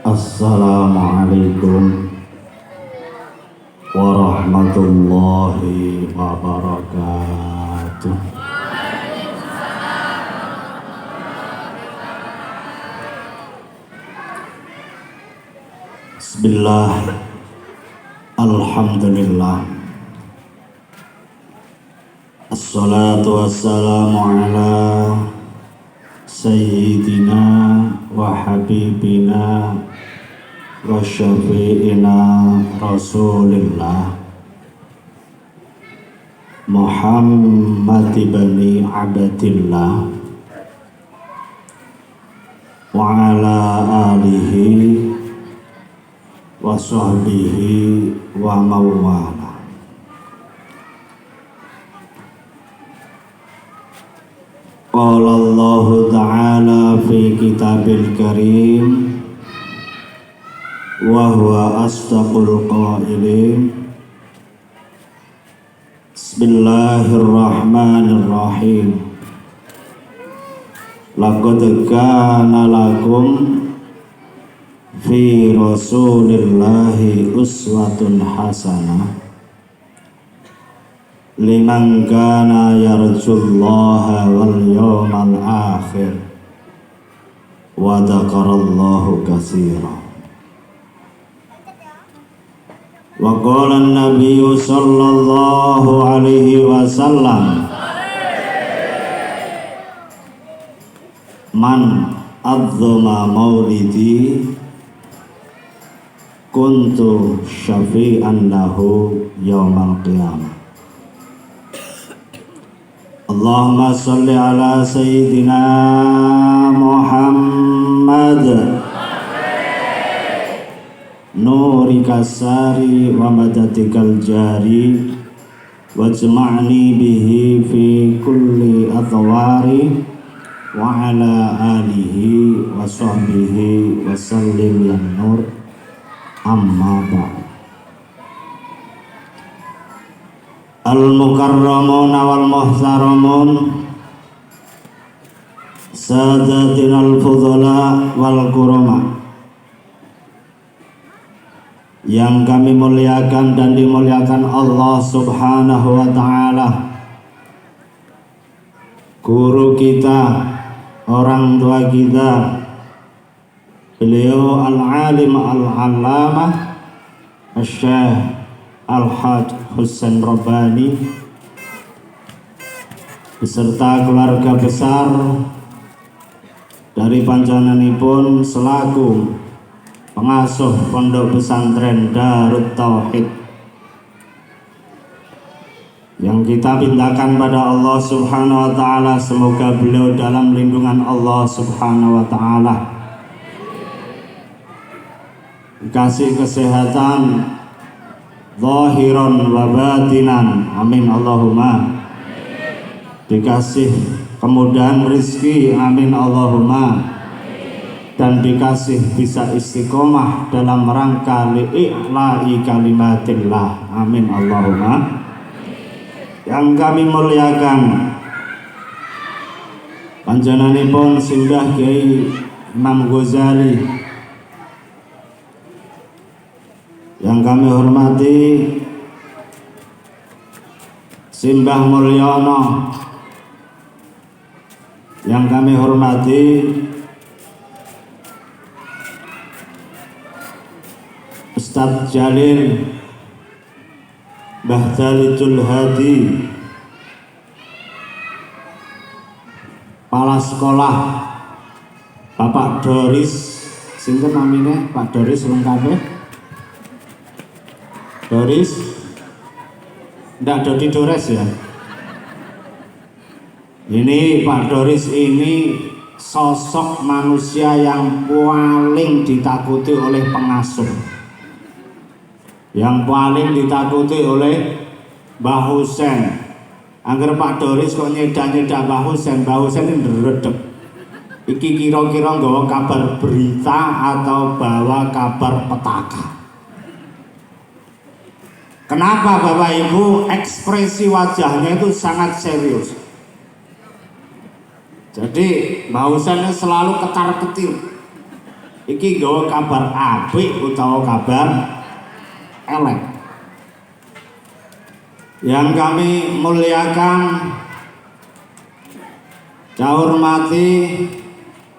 Assalamualaikum warahmatullahi wabarakatuh. Bismillah, alhamdulillah, assalatu wassalamu ala sayyidina wa habibina wa syafi'ina rasulillah Muhammad ibni Abdillah wa ala alihi wa sahbihi wa mawala. Qala Allah ta'ala fi kitabil karim wa huwa asdaqul qailin. Bismillahirrahmanirrahim. Laqad kana lakum fi rasulillahi uswatun hasanah liman kana yarjullaha wal yawmal akhir wa dzakarallahu katsiran. Wa qala an-nabiyyu sallallahu alaihi wasallam, man adzama maulidi kuntu syafi'an lahu yaumal qiyamah. Allahumma salli ala sayyidina Muhammad nurika sari wa madatikal jari wajma'ni bihi fi kulli atwari wa ala alihi wa sahbihi wa sallim ya nur. Amma ba'd. Al-mukarramun wal muhtaramun sadatinal fudhala wal kurama, yang kami muliakan dan dimuliakan Allah subhanahu wa ta'ala, guru kita, orang tua kita, beliau al-alim al-allamah Syekh Al-Haj Husain Rabbani beserta keluarga besar dari panjenenganipun selaku pengasuh pondok pesantren Darut Tauhid, yang kita mintakan pada Allah subhanahu wa ta'ala semoga beliau dalam lindungan Allah subhanahu wa ta'ala, dikasih kesehatan zahiran wa batinan, amin Allahumma, dikasih kemudahan rezeki, amin Allahumma, dan dikasih bisa istiqomah dalam rangka li'i'la'i kalimatillah, amin Allahumma. Yang kami muliakan panjenenganipun Singgah Kiai Imam Ghazali, yang kami hormati Simbah Mulyono, yang kami hormati Ustadz Jalil Mbah Dalitul Hadi, kepala sekolah Bapak Doris, sinten namine Pak Doris lengkapnya? Doris, ndak Dodi Dores ya. Ini Pak Doris ini sosok manusia yang paling ditakuti oleh pengasuh, yang paling ditakuti oleh Mbah Husain. Angger Pak Doris kok nyeda-nyeda Mbah Husain ini ndredeg. Iki kira-kira nggawa kabar berita atau bawa kabar petaka. Kenapa Bapak Ibu? Ekspresi wajahnya itu sangat serius. Jadi Mbah Husain selalu ketar-ketir. Iki gawa kabar apik utawa kabar elek. Yang kami muliakan, saya hormati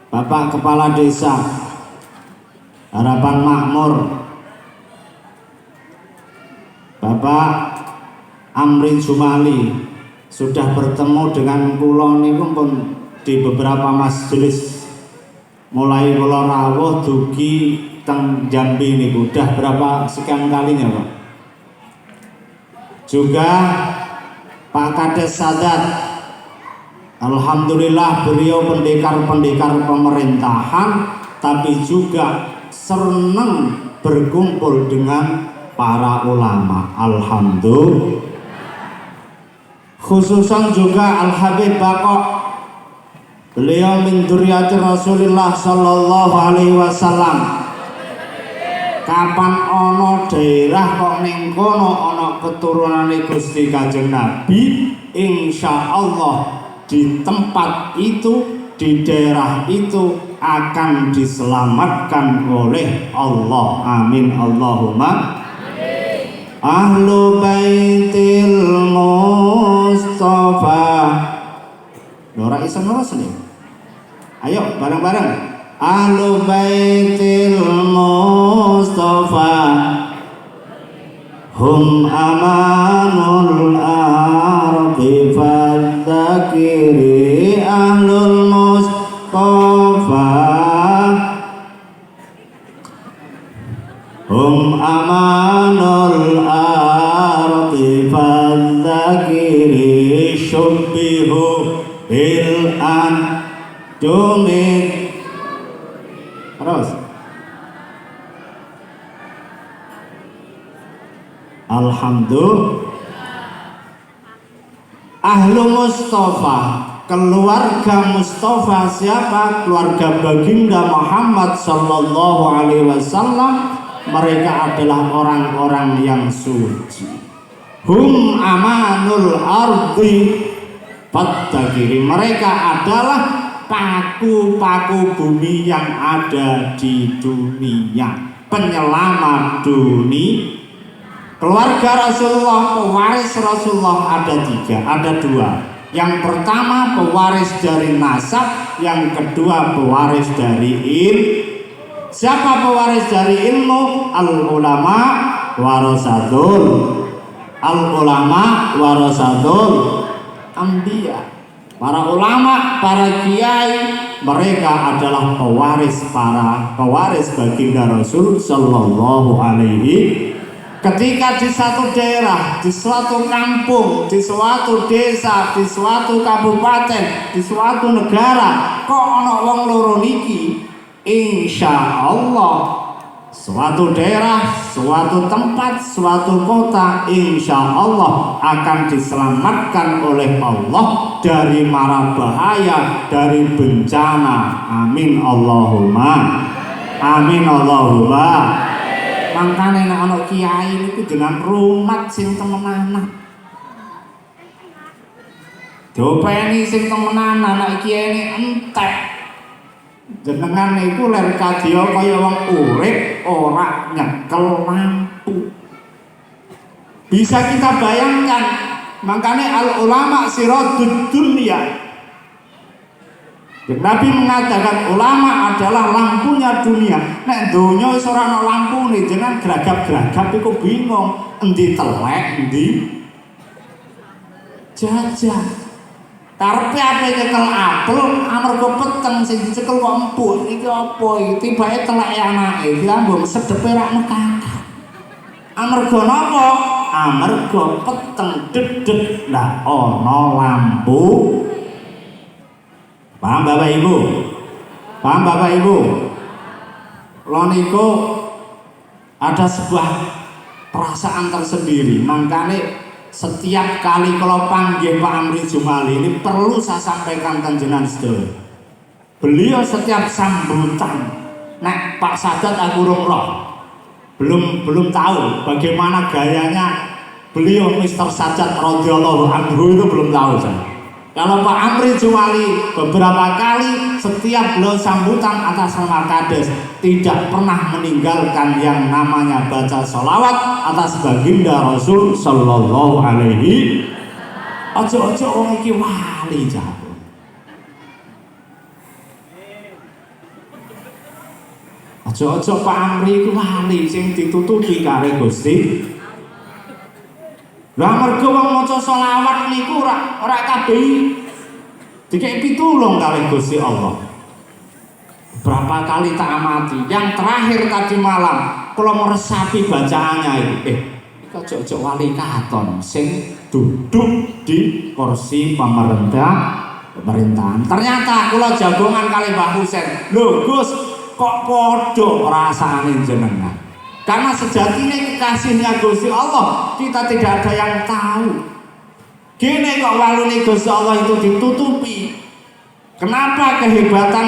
Bapak Kepala Desa Harapan Makmur, Bapak Amri Jumali, sudah bertemu dengan kula niku pun di beberapa majelis. Mulai kula rawuh dugi teng Jambi niku udah berapa sekian kalinya, Pak. Juga Pak Kades Sadat, alhamdulillah beliau pendekar-pendekar pemerintahan, tapi juga senang berkumpul dengan para ulama. Alhamdulillah. Khususan juga Al Habib Bako, beliau min dzurriyyati Rasulillah sallallahu alaihi wasallam. Kapan ono daerah kok ning kono ono keturunane Gusti Kanjeng Nabi, insya Allah di tempat itu, di daerah itu akan diselamatkan oleh Allah. Amin Allahumma amin. Ahlu baitil Mustafa. Ora iso terus nih. Ayo bareng-bareng. Ahlu baitil Mustafa hum amanul ardi fadzakiri. Ahlul Mustafa hum amanul ardi fadzakiri. Syubbihu bil anjumi. Terus alhamdulillah. Ahlu Mustafa, keluarga Mustafa siapa? Keluarga baginda Muhammad sallallahu alaihi wasallam. Mereka adalah orang-orang yang suci. Hum amanul ardi fattaqiri. Mereka adalah paku-paku bumi yang ada di dunia, penyelamat dunia. Keluarga Rasulullah, pewaris Rasulullah ada tiga, ada dua. Yang pertama pewaris dari nasab, yang kedua pewaris dari ilmu. Siapa pewaris dari ilmu? Al ulama warasatul, al ulama warasatul anbiya. Para ulama, para kiai, mereka adalah pewaris baginda Rasul sallallahu alaihi. Ketika di satu daerah, di suatu kampung, di suatu desa, di suatu kabupaten, di suatu negara, kok ana wong loro niki, insya Allah suatu daerah, suatu tempat, suatu kota insya Allah akan diselamatkan oleh Allah dari mara bahaya, dari bencana. Amin Allahumma amin Allahumma. Makanya nek ana kiai niku dengan rumat sing temenanan, dopeni sing temenanan. Nek kiai ini entek, jenengan niku ler kadya kaya wong urip ora nyekel lampu. Bisa kita bayangkan, makanya al ulama siratud dunya. Nabi mengatakan ulama adalah lampunya dunia. Nek donya wis ora ana lampune, jenengan gragap-gragap iku bingung endi telek, endi jajah. Karepe ape nyekel apel amarga peteng sing dicekel kok empuk. Iki apa iki? Tibake telek anake, dilambung sedepe rak nekak. Amarga napa? Amarga peteng dedeg lah ana lampu. Paham Bapak Ibu? Paham Bapak Ibu? Lo niku ada sebuah perasaan tersendiri. Makanya setiap kali kalau panggil Pak Amri Jumali ini perlu saya sampaikan kanjengan sedaya. Beliau setiap sambutan, nek Pak Sadat aku belum tahu bagaimana gayanya beliau Mr. Sadat radhiyallahu anhu, itu belum tahu saya. Kalau Pak Amri Juwali beberapa kali setiap beliau sambutan atas nama Kades tidak pernah meninggalkan yang namanya baca sholawat atas baginda Rasul Sallallahu Alaihi. Ojo-ojo orang iki wali jago. Ojo-ojo Pak Amri iku wali sing ditutupi kare Gusti. Lah mergo wong maca selawat niku ora kabeh dikek pitulung kali Gusti Allah. Berapa kali tak amati, yang terakhir tadi malam kalau meresapi bacaannya itu, ojo-ojo wali katon sing duduk di kursi pemerintahan. Ternyata kula jagongan kali Mbah Husen. Lho Gus, kok podo rasane jenengan? Karena sejatinya kekasihnya Gusti Allah kita tidak ada yang tahu. Gini kok walune Gusti Allah itu ditutupi. Kenapa kehebatan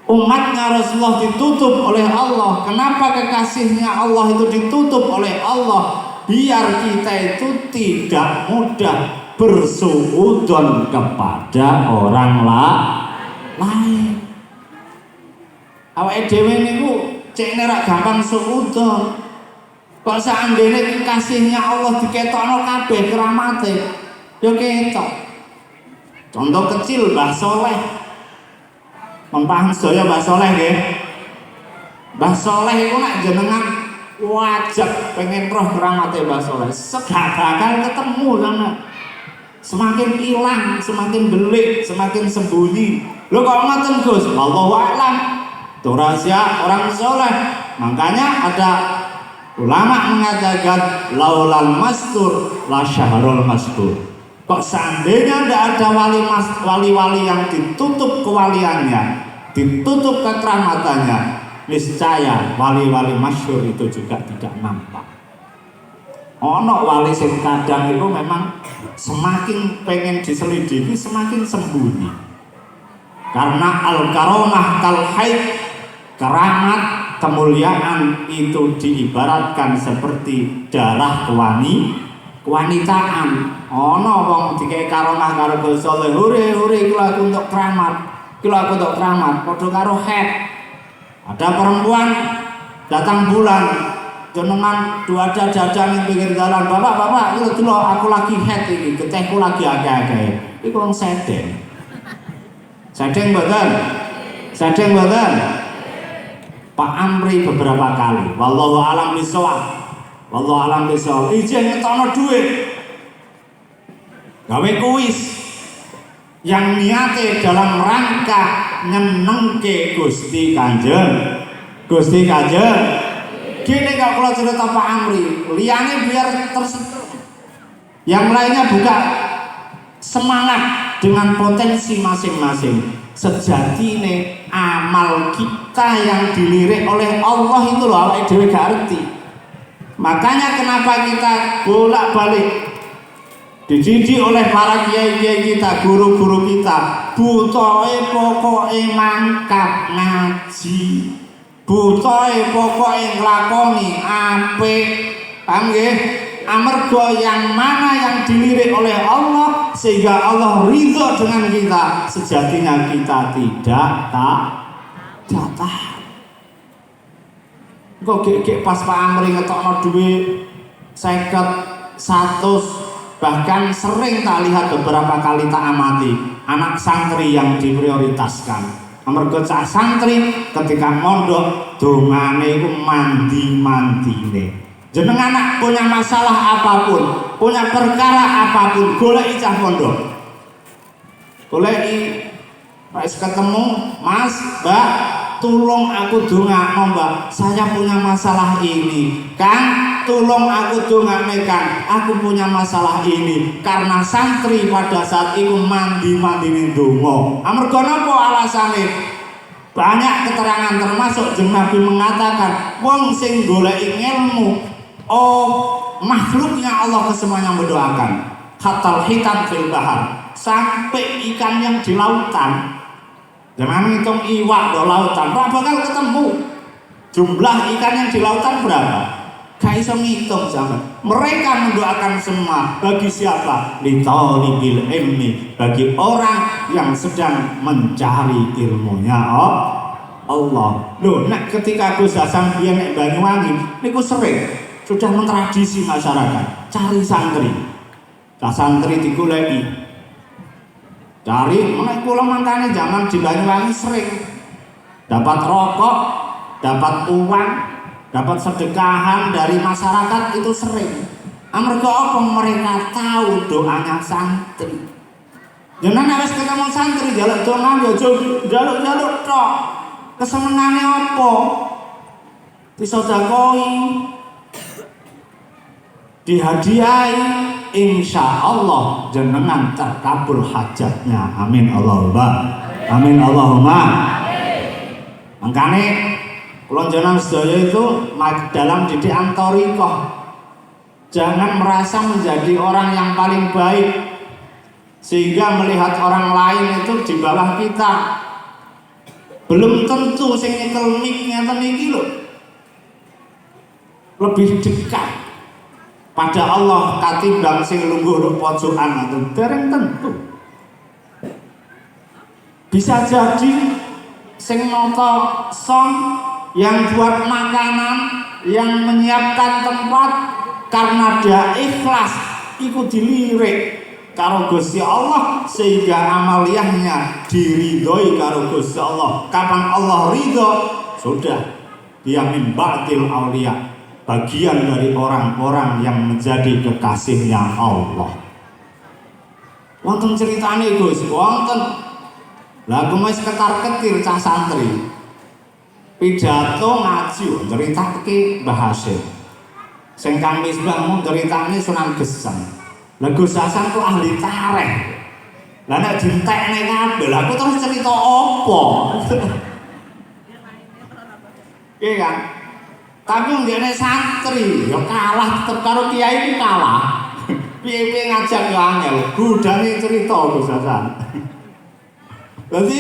umatnya Rasulullah ditutup oleh Allah? Kenapa kekasihnya Allah itu ditutup oleh Allah? Biar kita itu tidak mudah bersuudzon kepada orang lain. Awake dhewe niku cek nerak gampang suudzon. Kok seandainya kekasihnya Allah diketokno kabeh keramate, yo ketok. Contoh kecil Mbah Soleh. Mempaham sedaya Mbah Soleh nggih. Mbah Soleh iku nek jenengan wajib pengen roh keramate Mbah Soleh, segak bakal ketemu sama. Semakin hilang, semakin belik, semakin sembunyi. Lho kok ngoten Gus? Wallahu a'lam. Itu rahasia orang soleh. Makanya ada ulama mengatakan laulal mastur la syahrul mastur. Kok seandainya tidak ada wali-wali yang ditutup kewaliannya, ditutup kekeramatannya, niscaya wali-wali masyhur itu juga tidak nampak. Ono wali sing kadang itu memang semakin pengen diselidiki semakin sembunyi. Karena al-karamah kal haid, keramat kemuliaan itu diibaratkan seperti darah kewanitaan. Ono wong dikek karamah karo Gusti Allah, hore iki aku untuk keramat, iki aku untuk keramat, padha karo haid. Ada perempuan datang bulan, jenengan duada jajan ning pinggir jalan, bapak, iki lho aku lagi haid iki, getehku lagi akeh-akeh. Iku wong sedeng. Sedeng mboten? Pak Amri beberapa kali, wallahu alam bisawab. Izin ngetokno dhuwit. Gawe kuis yang niate dalam rangka nyenengke Gusti Kanjeng. Gini kok kalau cerita Pak Amri, liyane biar tersentuh. Yang lainnya buka semangat dengan potensi masing-masing. Sejatine amal kita yang dilirik oleh Allah itu loh awake dhewe gak ngerti. Makanya kenapa kita bolak-balik dididik oleh para kiai-kiai kita, guru-guru kita, butoe pokoke mangkat ngaji, butoe pokoke nglakoni apik. Paham nggih? Amarga yang mana yang dilirik oleh Allah sehingga Allah ridho dengan kita, sejatinya kita tidak taat. Kok gek pas Pak Amri ngetokno duit 50, 100, bahkan sering tak lihat beberapa kali tak amati anak santri yang diprioritaskan. Amarga cah santri ketika mondok dongane iku mandi-mandine. Jenengan anak punya masalah apapun, punya perkara apapun, goleki cah pondok. Goleki wis ketemu, Mas, Mbak, tolong aku dongakno, Mbak. Saya punya masalah ini. Kang, tolong aku dongakne, Kang. Aku punya masalah ini. Karena santri pada saat itu mandi-mandine donga. Amarga napa alasane? Banyak keterangan termasuk jeung Nabi mengatakan wong sing goleki ilmu makhluknya Allah kesemuanya mendoakan hatal hitam fil bahar, sampai ikan yang di lautan. Jangan hitung iwak di lautan, berapa bakal ketemu. Jumlah ikan yang di lautan berapa? Gak iso ngitung sampean. Mereka mendoakan semua bagi siapa? Li talibil ilmi, bagi orang yang sedang mencari ilmunya. Oh Allah. Loh, nek ketika Gus Hasan biyen nek Banyuwangi niku sering sudah mentradisi masyarakat cari santri. Santri digoleki. Cari, nek kula mangkane zaman di Banyuwangi sering dapat rokok, dapat uang, dapat sedekahan dari masyarakat itu sering. Amarga apa mereka tahu doanya santri. Jenengan wis ketemu santri jaluk donga ya jaluk tok. Kesenengane apa? Disedekahi, dihadiahi, insya Allah jenengan terkabul hajatnya. Amin Allahumma. Amin Allahumma. Makanya kula jenengan sedaya itu dalam didikan thariqah jangan merasa menjadi orang yang paling baik sehingga melihat orang lain itu di bawah kita. Belum tentu sing nyekel mik ngeten iki lho lebih dekat pada Allah katimbang sing lungguh di pojokan itu dereng tentu. Bisa jadi sing nata song yang buat makanan, yang menyiapkan tempat karena dia ikhlas ikut dilirik karo Gusti Allah sehingga amaliyahnya diridhoi karo Gusti Allah. Kapan Allah ridho, sudah dia min ba'dil auliya, bagian dari orang-orang yang menjadi kekasihnya Allah. Wonten ceritane Gus, wonten. Lah kumis ketar-ketir cah santri. Pidato ngaji nceritake Mbah Hasyim. Sing Kang Misbah mung ceritane Sunan Geseng. Lah Gus Hasan ku ahli tareh. Lah nek dintekne kabeh, lah aku terus cerita apa? Iya kan? Tapi ngene santri ya kalah tetep karo kiai ku kalah. Piye-piye ngajak ya angel, gudane cerita Gus Hasan. Jadi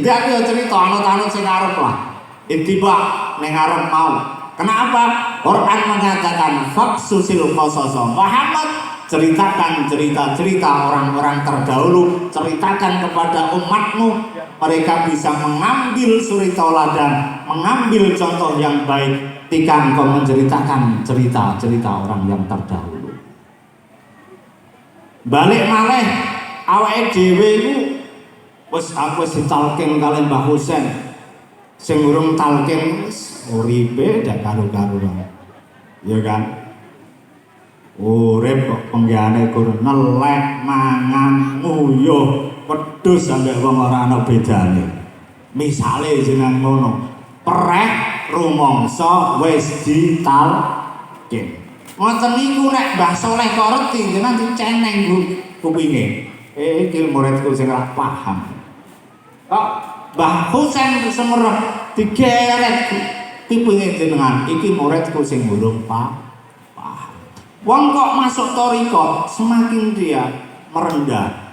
aku ya cerita anut-anut sing arep lah. Ittiba ning arep mau. Kenapa? Quran mengatakan faksusil qasas. Muhammad ceritakan cerita-cerita orang-orang terdahulu, ceritakan kepada umatmu, mereka bisa mengambil suri tauladan, mengambil contoh yang baik ketika engkau menceritakan cerita-cerita orang yang terdahulu. Balik malih awake dhewe iku wis aku ditalkin kalian Mbah Husain. Sing urung talkin wis uripe dak karo-karuan. Ya kan? Urip kok penggane kur nelek mangan nguyuh wedhus sampe wong ora ana bedane. Misale jeneng ngono, preh rumangsa wis ditalkin. Ngoten niku nek Mbah Saleh kok reti jenengan diceneng kupinge. Iki muridku sing ora paham. Kok Mbah Husain semerep digeret kupinge jenengan, iki muridku sing urung paham. Wong kok masuk thariqah semakin dia merendah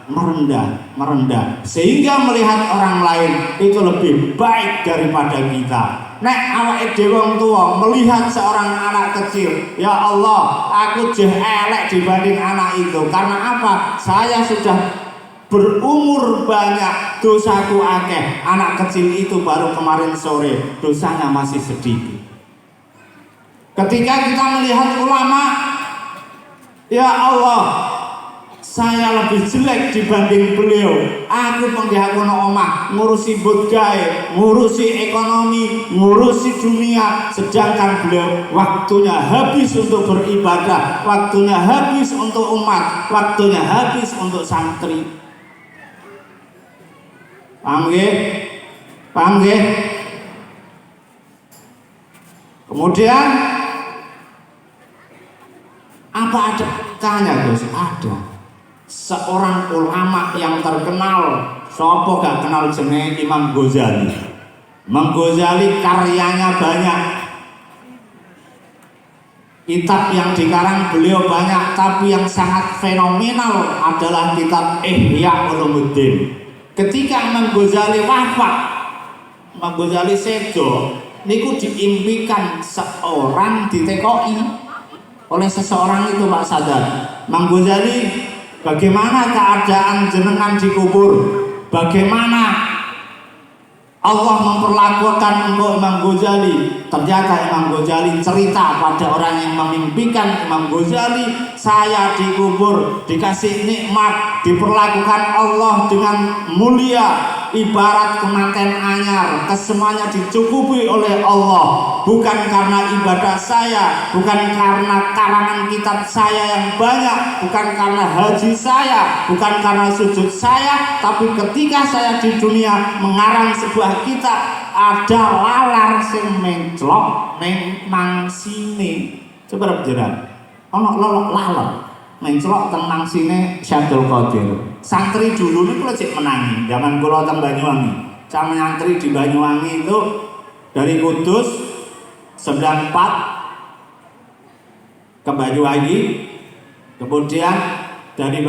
sehingga melihat orang lain itu lebih baik daripada kita. Nek awake dhewe wong tuwa melihat seorang anak kecil, ya Allah, aku jeh elek dibanding anak itu. Karena apa? Saya sudah berumur banyak, dosaku akeh. Anak kecil itu baru kemarin sore, dosanya masih sedikit. Ketika kita melihat ulama, ya Allah, saya lebih jelek dibanding beliau. Aku penggih kono omah, ngurusi but gawe, ngurusi ekonomi, ngurusi dunia, sedangkan beliau waktunya habis untuk beribadah, waktunya habis untuk umat, waktunya habis untuk santri. Paham nggih? Paham nggih? Kemudian apa ada tanya Gus? Ada seorang ulama yang terkenal, sopo gak kenal jenenge Imam Ghazali. Imam Ghazali karyanya banyak, kitab yang dikarang beliau banyak, tapi yang sangat fenomenal adalah kitab Ihya Ulumuddin. Ketika Imam Ghazali wafat, Imam Ghazali sedo, niku diimpikan seorang ditekoi oleh seseorang itu Pak Sadar. Imam Ghazali, bagaimana keadaan jenengan dikubur? Bagaimana Allah memperlakukan engkau Imam Ghazali? Ternyata Imam Ghazali cerita pada orang yang memimpikan Imam Ghazali, saya dikubur, dikasih nikmat, diperlakukan Allah dengan mulia, ibarat kemanten anyar, kesemuanya dicukupi oleh Allah, bukan karena ibadah saya, bukan karena karangan kitab saya yang banyak, bukan karena haji saya, bukan karena sujud saya, tapi ketika saya di dunia mengarang sebuah kitab, ada lalar sing menclok ning mangsine. Coba jenengan ana lalar menclok teng mangsine Syabdul Qadir. Santri dulu niku lek menangi zaman kula teng Banyuwangi. Sama nyantri di Banyuwangi itu dari Kudus 94 ke Banyuwangi, kemudian dari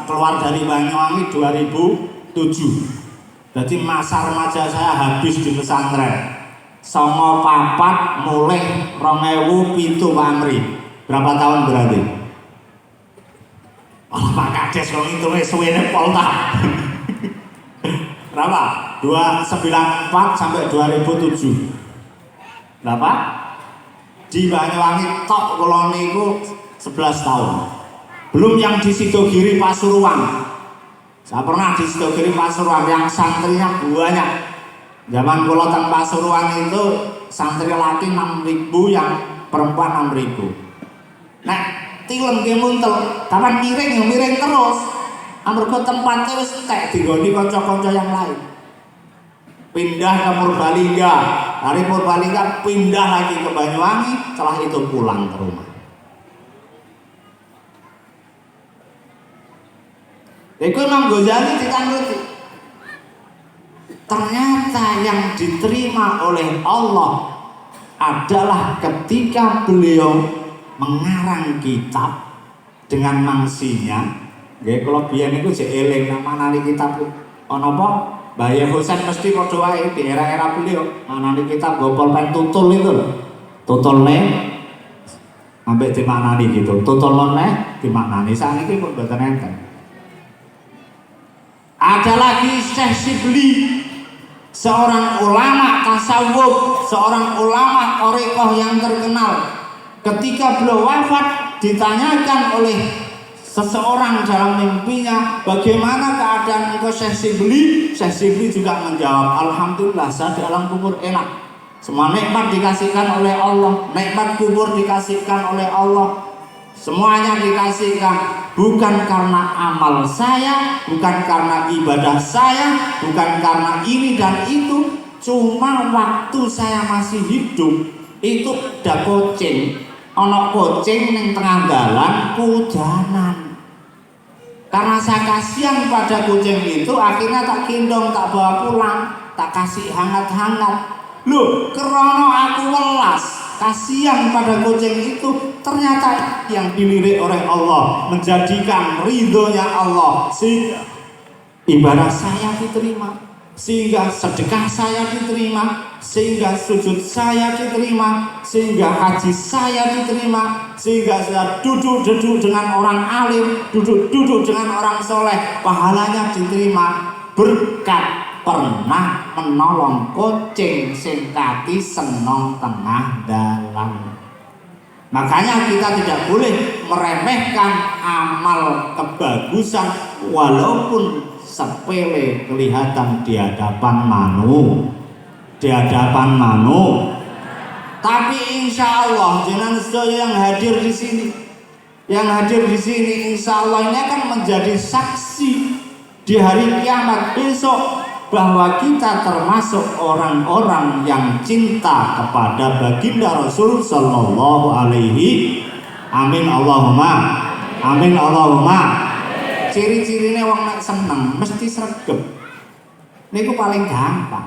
keluar dari Banyuwangi 2007. Jadi masa remaja saya habis di pesantren. Songo papat mulai 2007 Pak Amri. Berapa tahun berarti? Oh Pak Kades kalau itu suwene polta. Berapa? 294 sampai 2007. Berapa? Di Banyuwangi tok kula niku 11 tahun. Belum yang di Sidogiri Pasuruan. Saya pernah di Sidogiri Pasuruan yang santrinya banyak. Zaman kula teng Pasuruan itu santri laki 6.000, yang perempuan 6.000. Nek tilem ki muntel, kapan miring ya miring terus. Amarga tempatnya wis tek digoni kanca-kanca yang lain. Pindah ke Purbalingga, dari Purbalingga pindah lagi ke Banyuwangi, setelah itu pulang ke rumah. Iku Imam Ghazali ditangguti. Ternyata yang diterima oleh Allah adalah ketika beliau mengarang kitab dengan mangsinya. Nggih kula biyen niku jek eling manani kitab ana apa? Mbah Husain mesti padha wae di era-era beliau manani kitab nggo pulpen tutul itu lho. Tutulne ambek dimaknani gitu. Tutulne dimaknani. Saniki pun mboten enten. Ada lagi Syekh Shibli, seorang ulama tasawuf, seorang ulama thariqah yang terkenal. Ketika beliau wafat, ditanyakan oleh seseorang dalam mimpinya, bagaimana keadaan engkau Syekh Shibli? Syekh Shibli juga menjawab, alhamdulillah saya di alam kubur enak. Semua nikmat dikasihkan oleh Allah, nikmat kubur dikasihkan oleh Allah. Semuanya dikasihkan, bukan karena amal saya, bukan karena ibadah saya, bukan karena ini dan itu. Cuma waktu saya masih hidup itu ada kucing, ono kucing yang tengah jalan kudanan. Karena saya kasihan pada kucing itu, akhirnya tak gendong, tak bawa pulang, tak kasih hangat-hangat. Loh, kerono aku welas, kasihan pada kucing itu. Ternyata yang dilirik oleh Allah menjadikan ridhonya Allah, sehingga ibadah saya diterima, sehingga sedekah saya diterima, sehingga sujud saya diterima, sehingga haji saya diterima, sehingga saya duduk dengan orang alim, duduk dengan orang soleh, pahalanya diterima berkat pernah menolong kucing sing kati senong tengah dalam. Makanya kita tidak boleh meremehkan amal kebagusan walaupun sepele kelihatan di hadapan manu. Tapi insya Allah jangan sedaya yang hadir di sini, insya Allah ini akan menjadi saksi di hari kiamat besok bahwa kita termasuk orang-orang yang cinta kepada baginda Rasul sallallahu alaihi. Amin Allahumma. Amin Allahumma. Ciri-cirine wong nek seneng mesti sregep. Niku paling gampang.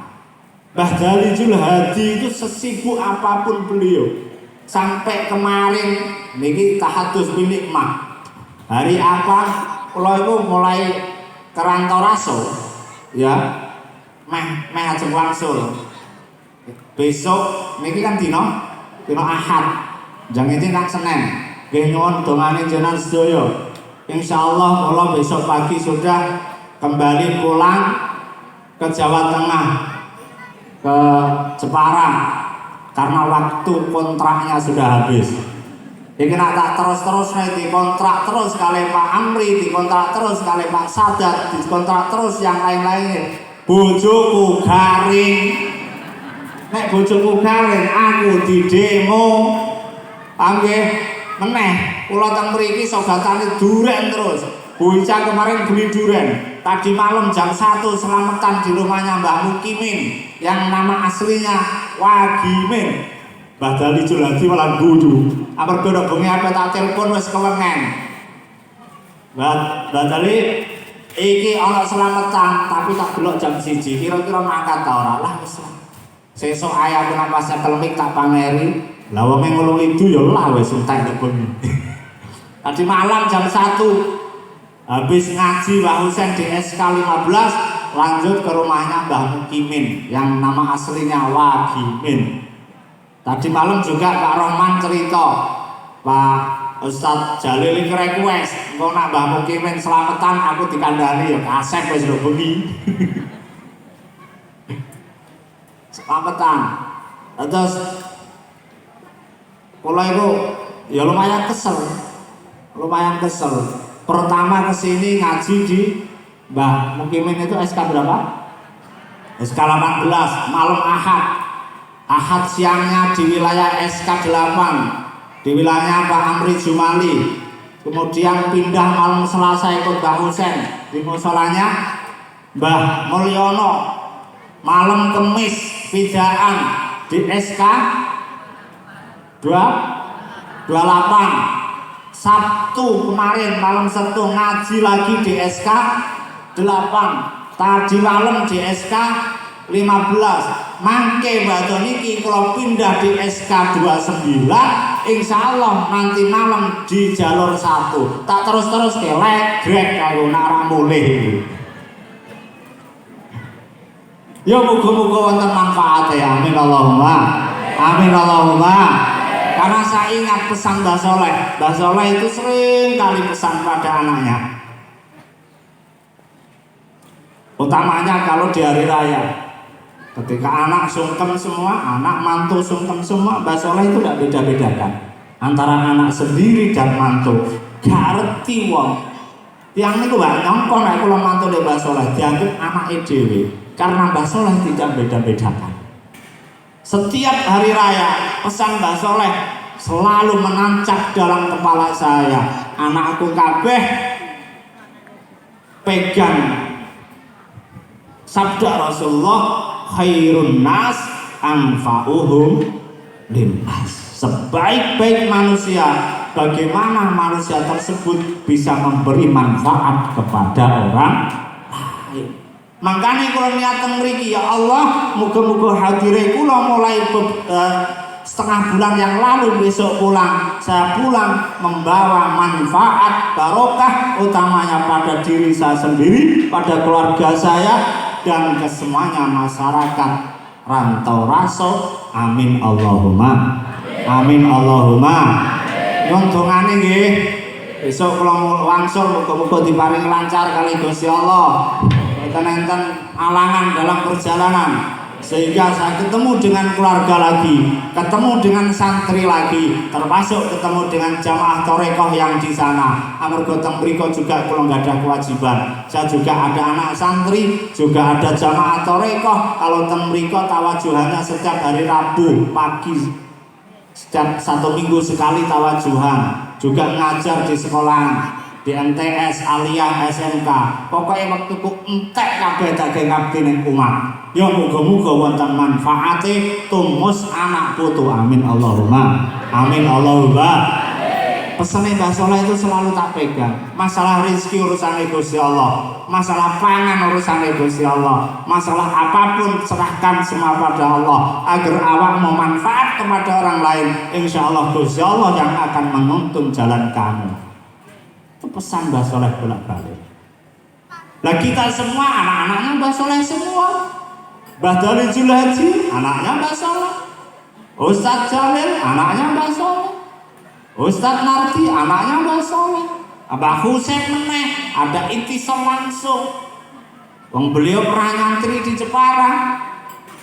Mbah Jalil Hadi itu sesibuk apapun beliau. Sampai kemarin niki tahadus bil nikmah. Hari apa? Kula itu mulai kerantoraso ya. Meh ajeng wangsul. Besok niki kan dino Ahad. Jangan ini kan Senin. Nggih nyuwun dongane jenengan sedaya. Insyaallah kula besok pagi sudah kembali pulang ke Jawa Tengah, ke Jepara, karena waktu kontraknya sudah habis. Iki nak tak terus dikontrak terus kali Pak Amri, dikontrak terus kali Pak Sadat, dikontrak terus yang lain-lainnya. Bojoku garing. Nek bojoku garing, aku di demo. Paham nggih? Meneh, kula teng mriki sobatane duren terus. Bocah kemarin beli duren. Tadi malam jam 1 selamatan di rumahnya Mbah Mukimin yang nama aslinya Wagimin. Mbah Dali Juladi malah gudu. Amarga nek bengi ape tak telepon wis kewengen. Mbah Dali iki ana selamatan tapi tak delok jam 1. Kira-kira mangkat ta ora? Lah wis. Sesuk ae aku nang pasar Kelmik tak pameri. Lah wong ngono itu ya lah wis entek nek bengi. Tadi malam jam 1 habis ngaji Mbah Husen di SK 15 lanjut ke rumahnya Mbah Mukimin yang nama aslinya Wagimin. Tadi malam juga Pak Rohman cerita, Pak Ustadz Jalil request engko nak Mbah Mukimin selamatan aku dikandani ya kasep wis lho bengi. Selamatan. Terus kula itu ya lumayan kesel. Pertama kesini ngaji di Mbah Mukimin itu SK berapa? SK 18 malam Ahad siangnya di wilayah SK 8 di wilayahnya Pak Amri Jumali. Kemudian pindah malam Selasa ikut Mbah Husen di musolanya Mbah Mulyono. Malam Kemis pidaan di SK 28. Sabtu kemarin malam Sabtu ngaji lagi di SK 8. Tadi malam di SK 15. Mangke mbak niki kalau pindah di SK 29, insya Allah nanti malam di jalur 1. Tak terus kelek grek kalau nak mulih. Ya muga-muga wonten manfaatnya. Amin Allahumma. Amin Allahumma. Karena saya ingat pesan Mbah Soleh. Mbah Soleh itu sering kali pesan pada anaknya. Utamanya kalau di hari raya. Ketika anak sungkem semua, anak mantu sungkem semua, Mbah Soleh itu tidak beda-bedakan antara anak sendiri dan mantu. Gak ngerti wong. Yang itu Mbak nyongkon nek kula mantu le Mbah Soleh dianggap anake dhewe. Karena Mbah Soleh tidak beda-bedakan. Setiap hari raya pesan Mbah Soleh selalu menancap dalam kepala saya. Anakku kabeh pegang sabda Rasulullah, khairun nas anfa'uhum linnas. Sebaik-baik manusia, bagaimana manusia tersebut bisa memberi manfaat kepada orang lain. Makanya kalau niatan mriki ya Allah, muga-muga hadire kula mulai setengah bulan yang lalu besok pulang, saya pulang membawa manfaat barokah utamanya pada diri saya sendiri, pada keluarga saya dan ke semuanya masyarakat rantau raso. Amin Allahumma. Amin Allahumma. Nyuntungane nggih. Besok kula wangsul muga-muga diparingi lancar kali Gusti Allah. Enten alangan dalam perjalanan sehingga saya ketemu dengan keluarga lagi, ketemu dengan santri lagi, termasuk ketemu dengan jamaah torekoh yang di sana. Amarga teng mriko juga kula nggak ada kewajiban. Saya juga ada anak santri, juga ada jamaah torekoh. Kalau teng mriko tawajuhannya setiap hari Rabu pagi, setiap 1 minggu sekali tawajuhan. Juga ngajar di sekolah, di MTS, Aliyah, SMK. Pokoknya waktu ku entek kabeh daging abdi ning umat. Ya muga-muga wonten manfaate tumus anak putu. Amin Allahumma. Amin Allahumma. Pesane Mbah Soleh itu selalu tak pegang. Masalah rezeki urusan Gusti Allah, masalah pangan urusan Gusti Allah, masalah apapun serahkan semua pada Allah agar awak mau manfaat kepada orang lain. Insya Allah Gusti Allah yang akan menuntun jalan kamu. Itu pesan Mbah Soleh bolak-balik. Lah kita semua anak-anaknya Mbah Soleh semua. Mbah Doli Julhaji, anaknya Mbah Soleh. Ustadz Jalil, anaknya Mbah Soleh. Ustadz Nardi, anaknya Mbah Soleh. Mbah Husein meneh, ada intisal langsung. Wong beliau pernah nyantri di Jepara.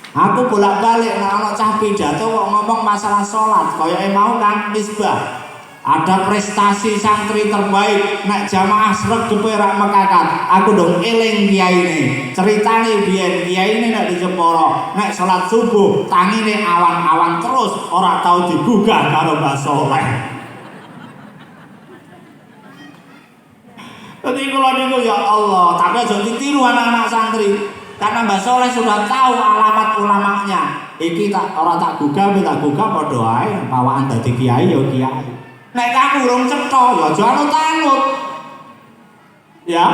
Aku bolak-balik ana cah pidato kok ngomong masalah sholat, kaya mau Kang Misbah. Ada prestasi santri terbaik, nek jamaah sregep ora mekakat. Aku dong eling kiyaine. Ceritane biyen kiyaine nek di Jepara, nek salat subuh tangine awan-awan terus, ora tau digugah karo Mbah Soleh. Jadi kalau niku ya Allah, tapi aja ditiru anak-anak santri. Karena Mbah Soleh sudah tahu alamat ulamanya. Iki tak ora tak gugah, tak gugah padha ae, pawaan dadi kiai ya kiai. Nek kamu urung cetha ya aja anut-anut. Ya.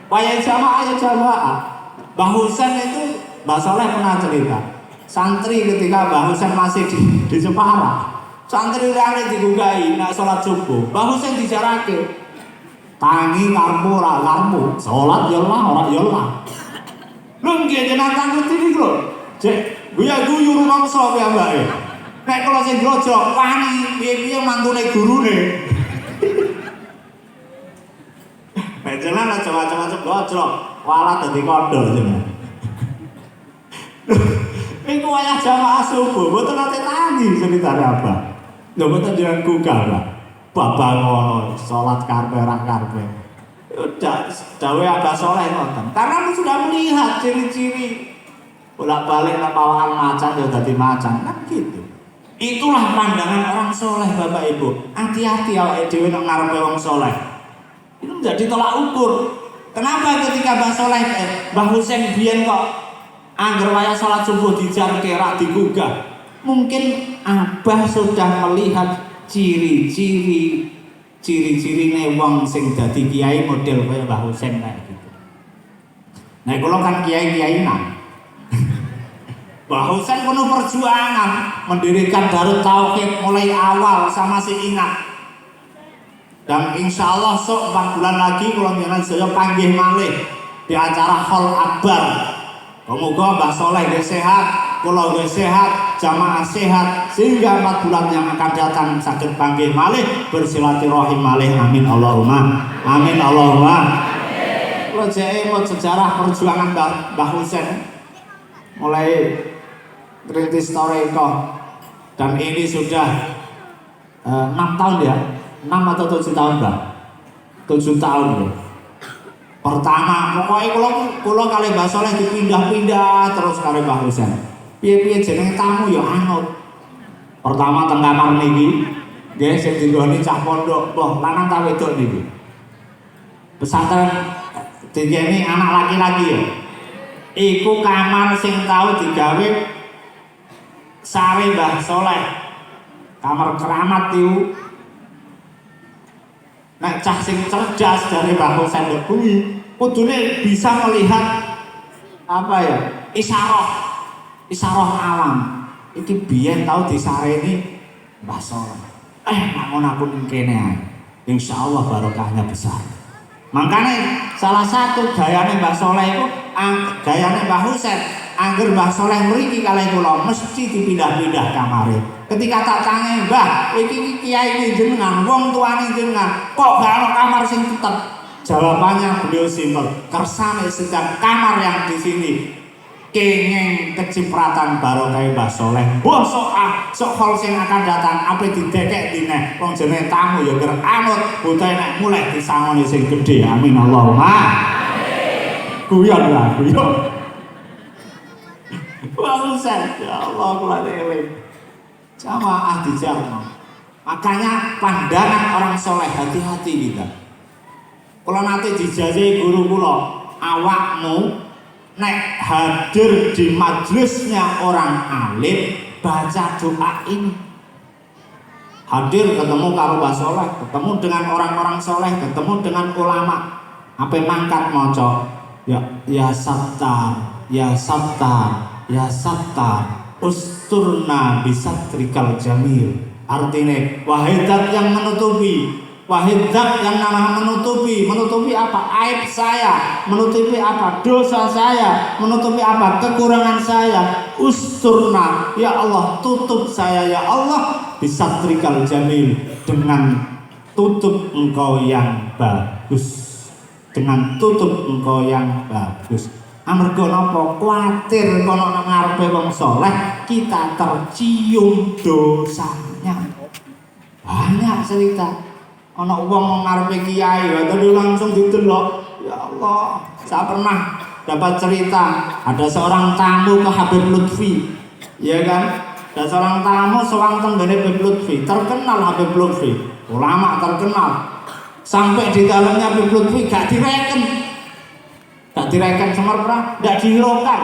Wayah jamaah ya jamaah. Mbah Husein itu Mbah Soleh pernah cerita. Santri ketika Mbah Husein masih di Jepara. Santri liyane digugahi nek salat subuh. Mbah Husein dijarake. Tangi karepmu ora karepmu, salat ya lah ora ya lah. Lho nggih jenengan tanglet iki lho. Cek guyu-guyu rumangsa piyambake. Nek kalau sing glojok wani piye-piye mantune gurune. Nek jenengan aja macam-macam glojok, walah dadi kodho jenengan. Iku wayah jamaah subuh, mboten nate tangi ceritane apa. Lho mboten jenengan gugah, Pak. Babang ngono, salat karepe ra karepe. Udah dawuh Mbah Soleh ngoten. Karena sudah melihat ciri-ciri bolak-balik nang pawahan macan ya dadi macan, kan gitu. Itulah pandangan orang soleh Bapak Ibu. Hati-hati awake dhewe nang ngarepe wong soleh. Itu menjadi tolak ukur. Kenapa ketika Mbah Soleh Mbah Husein biyen kok angger wayah salat subuh dijarke ra digugah? Mungkin Abah sudah melihat ciri-cirine wong sing dadi kiai model kaya Mbah Husein kayak gitu. Nah, kula kan kiai-kiai nang Mbah Husein penuh perjuangan mendirikan Darut Tauhid mulai awal sama si ingat. Dan insya Allah sok 4 bulan lagi kalau jenengan saya panggil malih di acara Hall Akbar. Semoga Mbah Soleh sehat, kula sehat, jamaah sehat sehingga 4 bulan yang akan datang sakit panggil malih bersilaturahim malih. Amin Allahumma. Amin Allahumma. Kalau saya mau sejarah perjuangan Mbah Husein mulai Rintis Toreko, dan ini sudah 6 tahun ya, 6 atau 7 tahun Mbak, 7 tahun ya. Pertama, pokoknya kalau kali Mbah Soleh dipindah-pindah terus kali Mbah Husein. Piye-piye jenenge tamu ya anut. Pertama teng kamar niki, nggih sing dinggoni cah pondok, mbah lanang ta wedok niki. Pesantren digeni anak laki-laki ya. Iku kamar sing tau digawe sare Mbah Soleh. Kamar keramat itu. Nek cah sing cerdas dari Mbah Husein kuwi kudune bisa melihat apa ya? Isyarah alam. Iki biyen tau disareni Mbah Soleh. Namun aku ning kene ae. Insyaallah barokahnya besar. Makanya salah satu gayane Mbah Soleh itu gayane Mbah Husein, angger Mbah Soleh mriki kalih kula mesti dipindah-pindah kamare. Ketika tak tangi, Mbah, iki kiai jenengan, wong tuane jenengan, kok gak ana kamar sing tetep? Jawabannya beliau simpel, kersane sedang kamar yang di sini kenging kecipratan barokah Mbah Soleh. Wah sok hal sing akan datang apa didekek dine wong jenenge tamu ya ger anut butahe nek mulai disangoni sing gedhe. Amin Allahumma. Amin. Guyon lah, guyon. Wah Husein, ya Allah kula eling. Jamaah dijarno. Makanya pandangan orang soleh hati-hati kita. Kalau nanti dijajahi guru kula, awakmu nek hadir di majelisnya orang alim baca doa ini. Hadir ketemu karo Mbah Soleh, ketemu dengan orang-orang soleh, ketemu dengan ulama. Apa mangkat maca ya Sattar, ya Sattar, ya Sattar. Usturna bisatrikal jamil. Artinya wahai zat yang menutupi, Wahid zat yang namanya menutupi apa? Aib saya, menutupi apa? Dosa saya, menutupi apa? Kekurangan saya. Usturna, ya Allah, tutup saya ya Allah, bisatrikal jamil, dengan tutup engkau yang bagus, dengan tutup engkau yang bagus. Amarga napa? Kuatir kono nang ngarepe wong saleh kita tercium dosanya. Banyak cerita. Ana wong ngarepe kiai, tadi langsung didelok. Ya Allah, saya pernah dapat cerita ada seorang tamu ke Habib Lutfi, ya kan? Ada seorang tamu sewang tenggene Habib Lutfi, terkenal Habib Lutfi, ulama terkenal. Sampai di dalamnya Habib Lutfi gak direken semerpra, gak dihiraukan.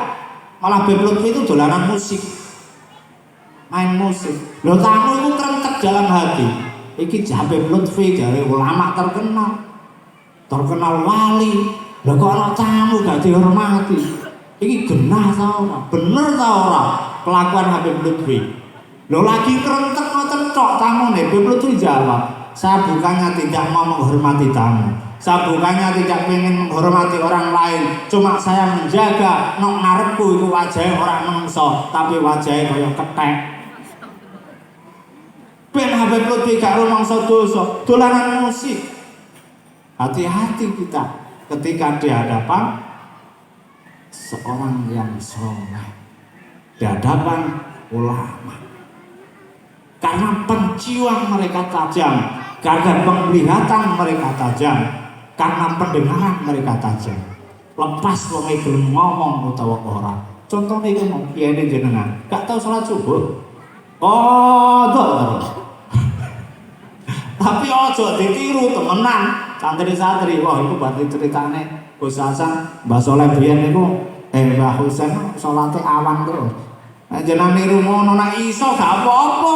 Malah Habib Lutfi itu dolanan musik, main musik. Loh, tamu itu kerentek dalam hati. Iki Habib Lutfi dari ulama terkenal wali. Lah kok ana tamu gak dihormati? Iki genah ta ora? Bener ta ora kelakuan Habib Lutfi? Lho lagi kerentek ngoten tok tamune. Habib Lutfi jawab, "Saya bukannya tidak mau menghormati tamu. Saya bukannya tidak ingin menghormati orang lain. Cuma saya menjaga nok ngarepku iku wajahe ora menungso, tapi wajahe kaya kethek." Ben Habib Lutfi gak rumangsa dosa, dolanan musik. Hati-hati kita ketika di hadapan seorang yang soleh, di hadapan ulama. Karena penciuman mereka tajam, karena penglihatan mereka tajam, karena pendengaran mereka tajam. Lepas wong gelem ngomong utawa ora. Contohnya iki mau kiai jenengan, gak tahu salat subuh. Oh, tapi ojo ditiru temenan santri-santri. Wah, itu berarti ceritane Gus Hasan, Mbah Soleh biyen niku Mbah Husain salate awan terus. Nek jenengan niru ngono nek iso gak apa-apa.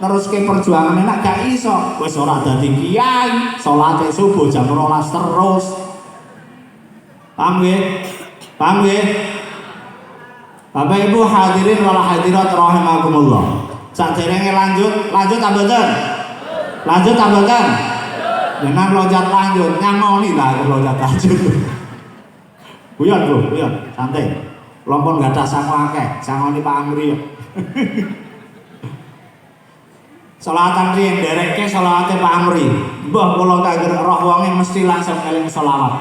Neruske perjuangan nek gak iso, wis ora dadi kiai, salate subuh jam 12 terus. Paham nggih? Paham nggih? Bapak Ibu hadirin wal hadirat rahimakumullah. Saderenge lanjut ta mboten? Lanjut ta mboten? Jangan loncat lanjut, nyangoni lah loncat lanjut. Buyon Bro, buyon, santai. Lompon gak ada sangu akeh, sangoni Pak Amri. Sholawatan riyen nderekke sholawate Pak Amri. Mbah kula kagem roh wonge mesti langsung eling sholawat.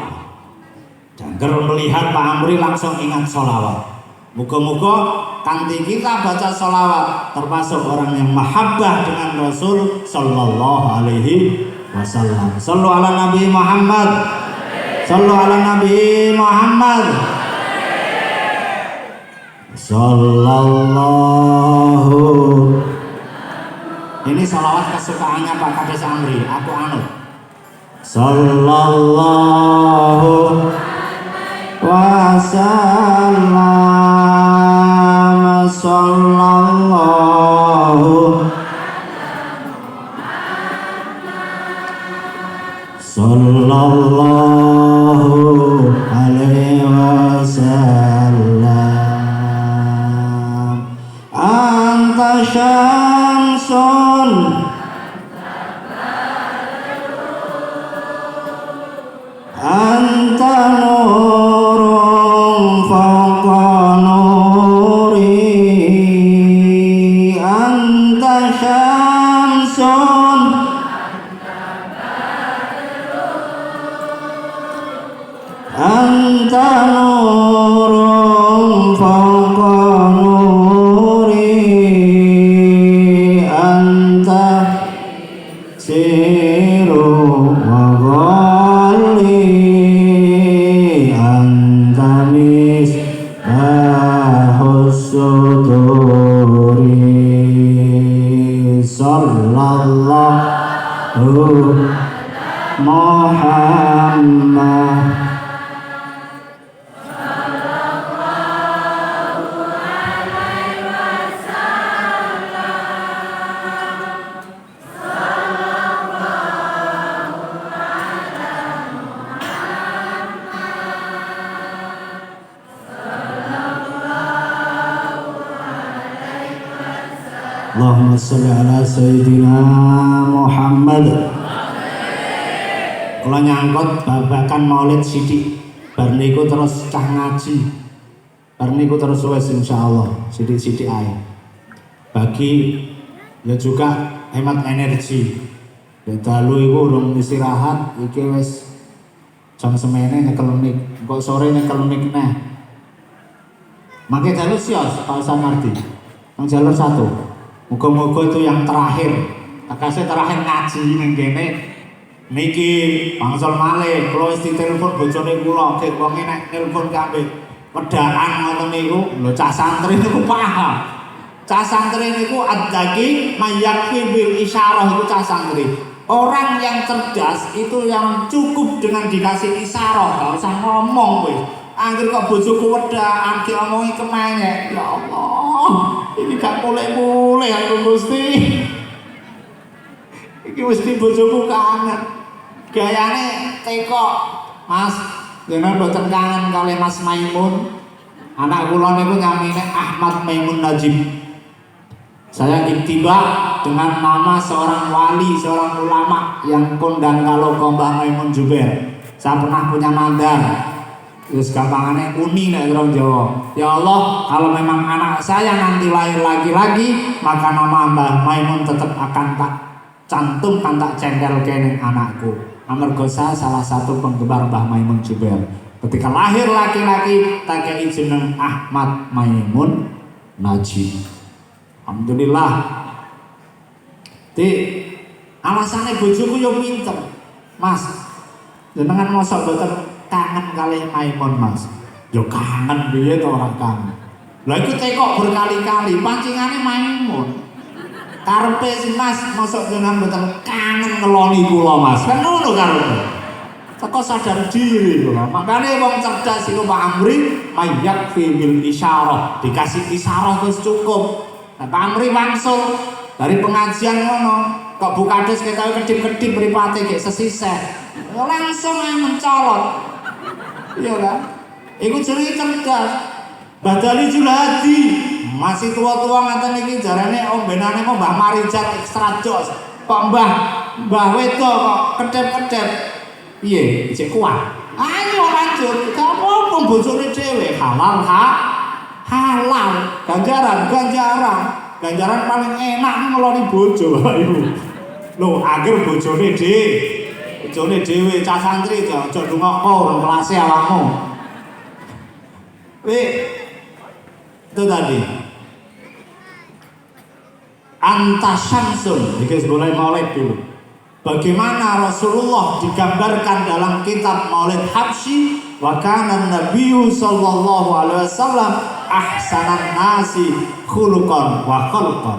Jangger melihat Pak Amri langsung ingat sholawat. Muga-muga kanthi kita baca sholawat termasuk orang yang mahabbah dengan Rasul sallallahu alaihi wasallam. Sallu ala Nabi Muhammad. Sallu ala Nabi Muhammad. Sallallahu. Ini sholawat kesukaannya Pak Kades Amri, aku anut. Sallallahu wasallam. Sallallahu alaihi wasallam. Anta syamsun anta nurun fawqa nuri. Anta syamsun anta nurun fawqa nuri. Anta siru wa ghali. Anta misbahus suduri. Sallallahu Muhammad. Allahumma salli ala Sayyidina Muhammad. Kalau nyangkut babakan maulid sidik bar niku terus cah ngaji bar niku terus wis insyaallah sidik-sidik ae bagi ya juga hemat energi ya dalu iku urung istirahat iki wis jam semene nyekel nik kok sore nyekel nik neh mangke dalu sios Pak Samardi yang jalur 1 muga-muga itu yang terakhir takase terakhir ngaji ning kene niki bangsal malih kula wis ditelepon bojone kula gek wong nek nelpon kabeh wedaan ngoten niku lho cah santri niku paham cah santri niku adzaki mayakfi bil isyarah itu cah santri orang yang cerdas itu yang cukup dengan dikasih isyarah gak usah ngomong kowe anggere kok bojoku wedaan ki omongi kemene ya Allah ini gak mulai-mulai aku Gusti iki mesti bojoku kangen gayane teko Mas dene mboten kangen kali Mas Maimun anak kula niku nyamine Ahmad Maimun Najib saya ittiba dengan nama seorang wali seorang ulama yang kondang kalau Mbah Maimun Jubair saya pernah punya mandar terus gampangane uni nek orang Jawa ya Allah kalau memang anak saya nanti lahir lagi-lagi maka nama Mbah Maimun tetap akan tak cantumkan tak cendel kening anakku amarga saya salah satu penggemar Mbah Maimun Jubair. Ketika lahir laki-laki tak kei jeneng Ahmad Maimun Najib. Alhamdulillah. Di alasane bojoku yo pinter. Mas, jenengan mosok boten kangen kalih Maimun, Mas. Yo kangen piye to ora kangen. Lah iku tekok berkali-kali pancingane Maimun. Karepe si Mas mosok jenengan mboten kangen ngeloni kula Mas kan ngono karepe teko sadar diri kula makane wong cerdas iku Pak Amri mayak fi bil isyarah dikasih isyarah wis cukup nah Pak Amri langsung dari pengajian ngono kok bukades ketoke kedip-kedip mripate gek sesisih langsung mencolot iya kan iku jenenge cerdas Badali Julhadi masih tua-tua ngaten iki jarane ombenane kok Mbah Marijat ekstra jos. Kok Mbah Wedo kok kedep-kedep. Piye? Cek kuat. Ayo lanjut. Kamu pun bojone dhewe halal halal. Ganjaran paling enak ngeloni bojo ayo. Lho, akhir bojone dhewe cah santri aja ndongakno ora kelase awakmu. Itu tadi anta syamsun ini mulai maulid dulu bagaimana Rasulullah digambarkan dalam kitab Maulid Habsyi wa kana nabiyyu sallallahu alaihi wasallam ahsanan nasi khuluqan wa khalqan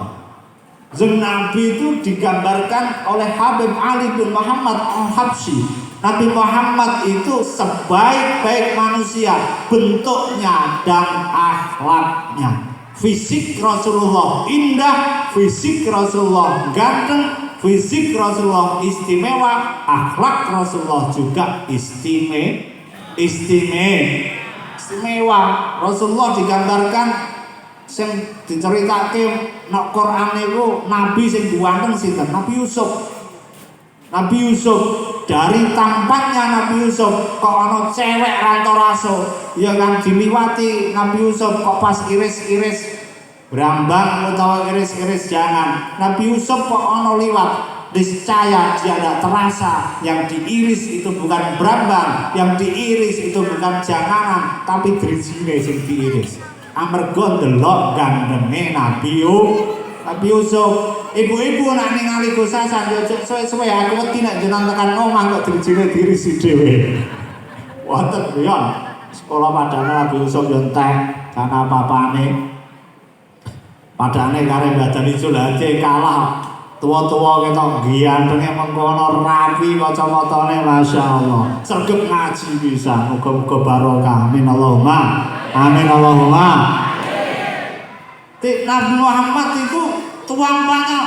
Nabi itu digambarkan oleh Habib Ali bin Muhammad Al-Habsyi Nabi Muhammad itu sebaik-baik manusia bentuknya dan akhlaknya. Fisik Rasulullah indah, fisik Rasulullah ganteng, fisik Rasulullah istimewa, akhlak Rasulullah juga istimewa. Rasulullah digambarkan sing diceritake nek Quran niku nabi sing ganteng sinten? Nabi Yusuf dari tampaknya Nabi Yusuf kok ana cewek rantoraso ya kan diliwati Nabi Yusuf kok pas iris-iris brambang utawa iris-iris jangan Nabi Yusuf kok ana liwat niscaya dia tidak terasa yang diiris itu bukan brambang yang diiris itu bukan janganan tapi drijine sing diiris amarga ndelok gandenge Nabi Yusuf ibu-ibu nak ningali gosasan yo suwe-suwe aku wedi nek jenengan tekan omah kok dirijine dirisi dhewe. Wonten yon sekolah padane Nabi Yusuf yo entek kana papane. Padane kare Badani Julhadi kalah tua-tua ketok gantenge mengkono rapi kacamata masyaallah. Sregep ngaji bisa muga-muga barokah. Amin Allahumma. Amin Allahumma. Nabi Muhammad itu tuang banyak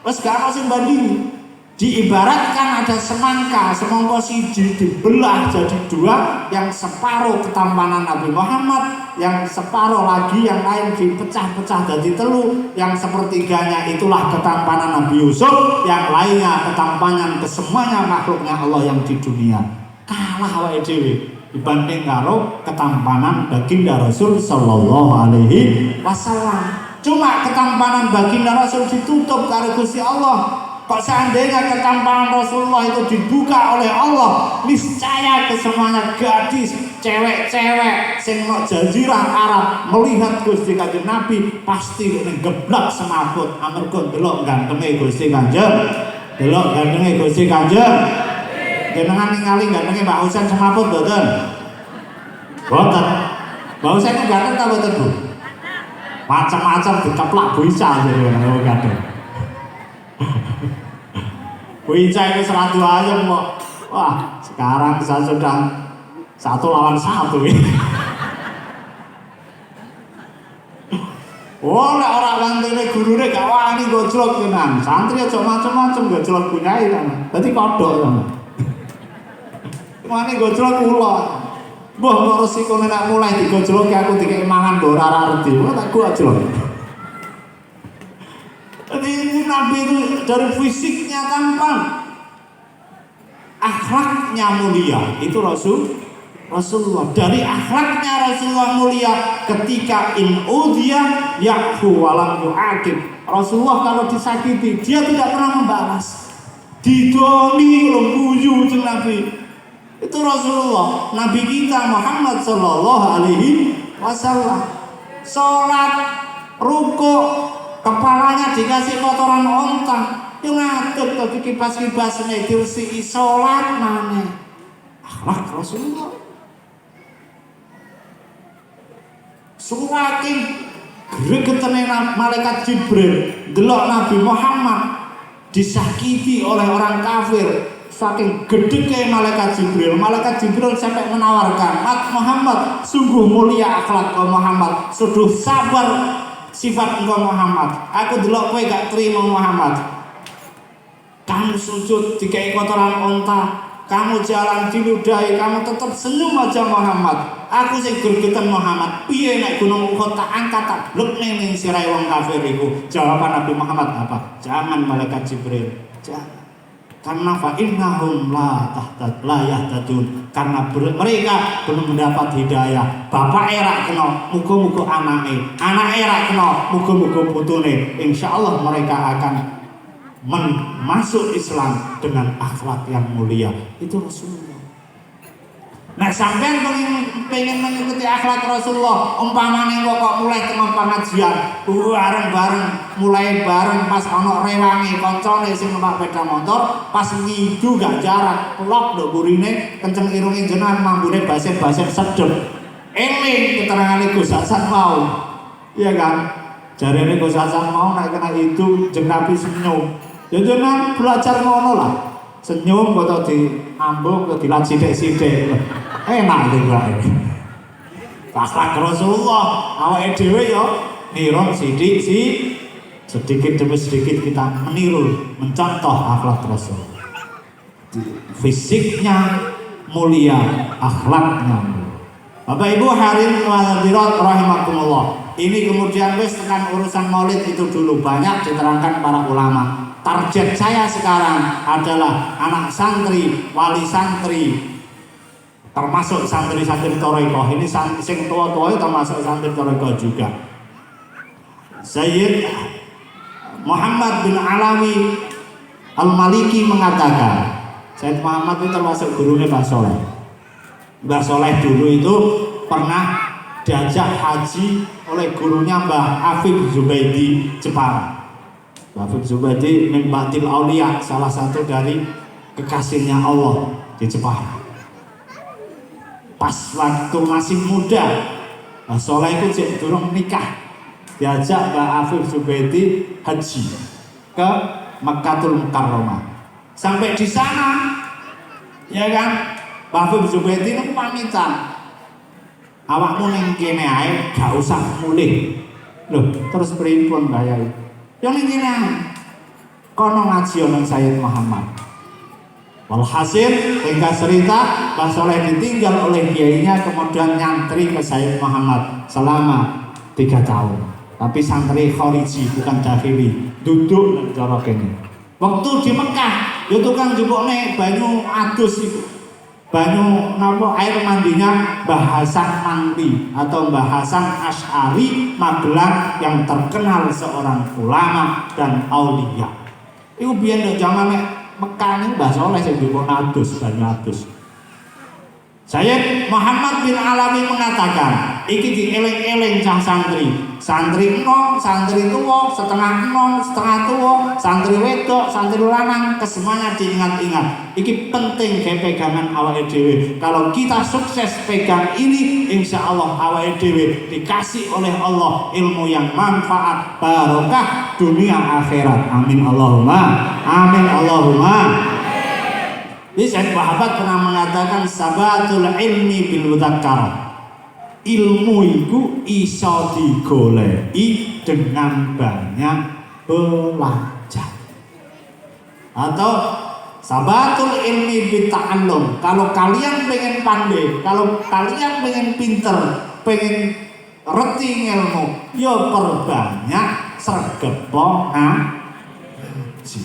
wes gak ono sing banding Diibaratkan ada semangka siji dibelah jadi dua, yang separuh ketampanan Nabi Muhammad, yang separuh lagi yang lain dipecah-pecah jadi telu, yang sepertiganya itulah ketampanan Nabi Yusuf, yang lainnya ketampanan kesemuanya makhluknya Allah yang di dunia. Kalah wae dhewe dibanding karo ketampanan baginda Rasul sallallahu alaihi wasallam. Cuma ketampanan baginda Rasul ditutup karo Gusti Allah. Kok seandainya ketampanan Rasulullah itu dibuka oleh Allah, niscaya kesemuanya gadis, cewek-cewek sing nok jazirah Arab melihat Gusti Kanjeng Nabi pasti geblak semaput amarga delok gantenge Gusti Kanjeng. Delok gantenge Gusti Kanjeng. Jenengan ningali gantenge Mbak Husain semaput mboten? Mboten. Mbak Husain itu ganteng ta mboten, Bu? Macam-macam dikeplak bisa jadi ganteng. Buica itu 100 ayam kok. Wah, sekarang saya sedang 1 lawan 1 ini. Oh, nek ora wantene gurune gak wani gojlok tenan. Santri aja macam-macam gojlok punyai kan. Dadi kodhok kan. Wani gojlok kula. Mbah kok resikone nek mulai digojloki aku dikek mangan mbok ora ngerti. Ora tak gojlok. Jadi Nabi itu dari fisiknya tampan, akhlaknya mulia. Itu Rasulullah. Dari akhlaknya Rasulullah mulia, ketika in udhiya yakhu walam yu'aqib. Rasulullah kalau disakiti dia tidak pernah membalas. Didoni lungguyu jeung Nabi. Itu Rasulullah. Nabi kita Muhammad sallallahu alaihi wasallam. Salat, rukuk, kepalanya dikasih kotoran onta, yang ngadep tadi kipas-kipasnya diusi sholat mana? Akhlak Rasulullah. Semakin gregetane malaikat Jibril delok Nabi Muhammad disakiti oleh orang kafir, saking gedhe malaikat Jibril sampai menawarkan, Muhammad sungguh mulia akhlak Muhammad, sungguh sabar sifat engkau Muhammad. Aku delok kowe gak terima Muhammad. Kamu sujud dikai kotoran onta, kamu jalan diludahi, kamu tetap senyum aja Muhammad. Aku sing gregetan Muhammad. Piye nek gunung Uhud tak angkat tak blekne ning sirahe wong kafir iku. Jawaban Nabi Muhammad apa? Jangan malaikat Jibril. Jangan. Karena fa innahum la yahtadun, karena mereka belum mendapat hidayah. Bapak era kena, muga-muga anake, anak era kena, muga-muga putune. Insyaallah mereka akan masuk Islam dengan akhlak yang mulia. Itu Rasulullah. Nah, sampean pengen mengikuti akhlak Rasulullah, umpamane kok mulai tengah pengajian, bareng-bareng, mulai bareng pas ana rewange kancane sing numpak sepeda motor, pas ngidu gak jarak, pelok nduk burine, kenceng irunge jenengan mambune baset-baset sedep. Eling keterangane Gus Hasan mau. Iya kan? Jarene Gus Hasan mau nek kena itu jeneng Nabi senyum. Ya jenengan belajar ngono lah. Senyum kok diambung kok dilat sithik-sithik. Enak itu bae. Akhlak Rasulullah, awake dhewe ya niru sedikit demi sedikit kita meniru, mencontoh akhlak Rasul. Fisiknya mulia, akhlaknya mulia. Bapak Ibu hadirin wa hadirat rahimakumullah. Ini kemudian wis tekan urusan maulid itu dulu banyak diterangkan para ulama. Target saya sekarang adalah anak santri, wali santri, termasuk santri-santri Thariqah. Ini sing tua-tua termasuk santri Thariqah juga. Sayyid Muhammad bin Alawi Al-Maliki mengatakan, Sayyid Muhammad itu termasuk gurunya Mbah Soleh. Mbah Soleh dulu itu pernah diajak haji oleh gurunya Mbah Hafid Zubaidi Jepara. Hafid Zubaidi min Batil Aulia, salah satu dari kekasihnya Allah di Jepara. Pas waktu masih muda, Mbah Soleh itu cek durung nikah, diajak Mbah Hafid Zubaidi haji ke Makkatul Mukarramah. Sampai di sana, ya kan, Mbah Hafid Zubaidi itu pamitan, awakmu ning kene ae, gak usah mulih. Loh, terus pripun Mbah Yai? Yang ning kene ae. kono ngaji nang Sayyid Muhammad. Walhasil hingga cerita Mbah Soleh ditinggal oleh kiainya, kemudian nyantri ke Sayyid Muhammad selama 3 tahun. Tapi santri khariji bukan dakhili, duduk nang cara kene. Waktu di Mekah, yo tukang jupukne banyu adus itu. Banyu napa air mandinya Mbah Hasan Mandi atau Mbah Hasan Asy'ari Magelang yang terkenal seorang ulama dan aulia. Iku biyen nek zamane Mekah ini Mbah Soleh sing dipun adus banyu adus. Sayyid Muhammad bin Alawi mengatakan, iki dieling-eling cah santri. Santri enom, santri tua, setengah enom, setengah tua, santri wedok, santri lanang, kesemuanya diingat-ingat. Iki penting kayak pegangan awake dhewe. Kalau kita sukses pegang ini, insya Allah awake dhewe dikasih oleh Allah ilmu yang manfaat, barokah dunia akhirat. Amin Allahumma. Amin Allahumma. Ini Sayyid Wahab pernah mengatakan sabatul ilmi bil mudzakkar. Ilmu itu iso digoleki dengan banyak belajar. Atau sabatul ilmi bil ta'allum. Kalau kalian pengen pandai, kalau kalian pengen pinter, pengen reti ilmu, ya perbanyak sregep ngaji.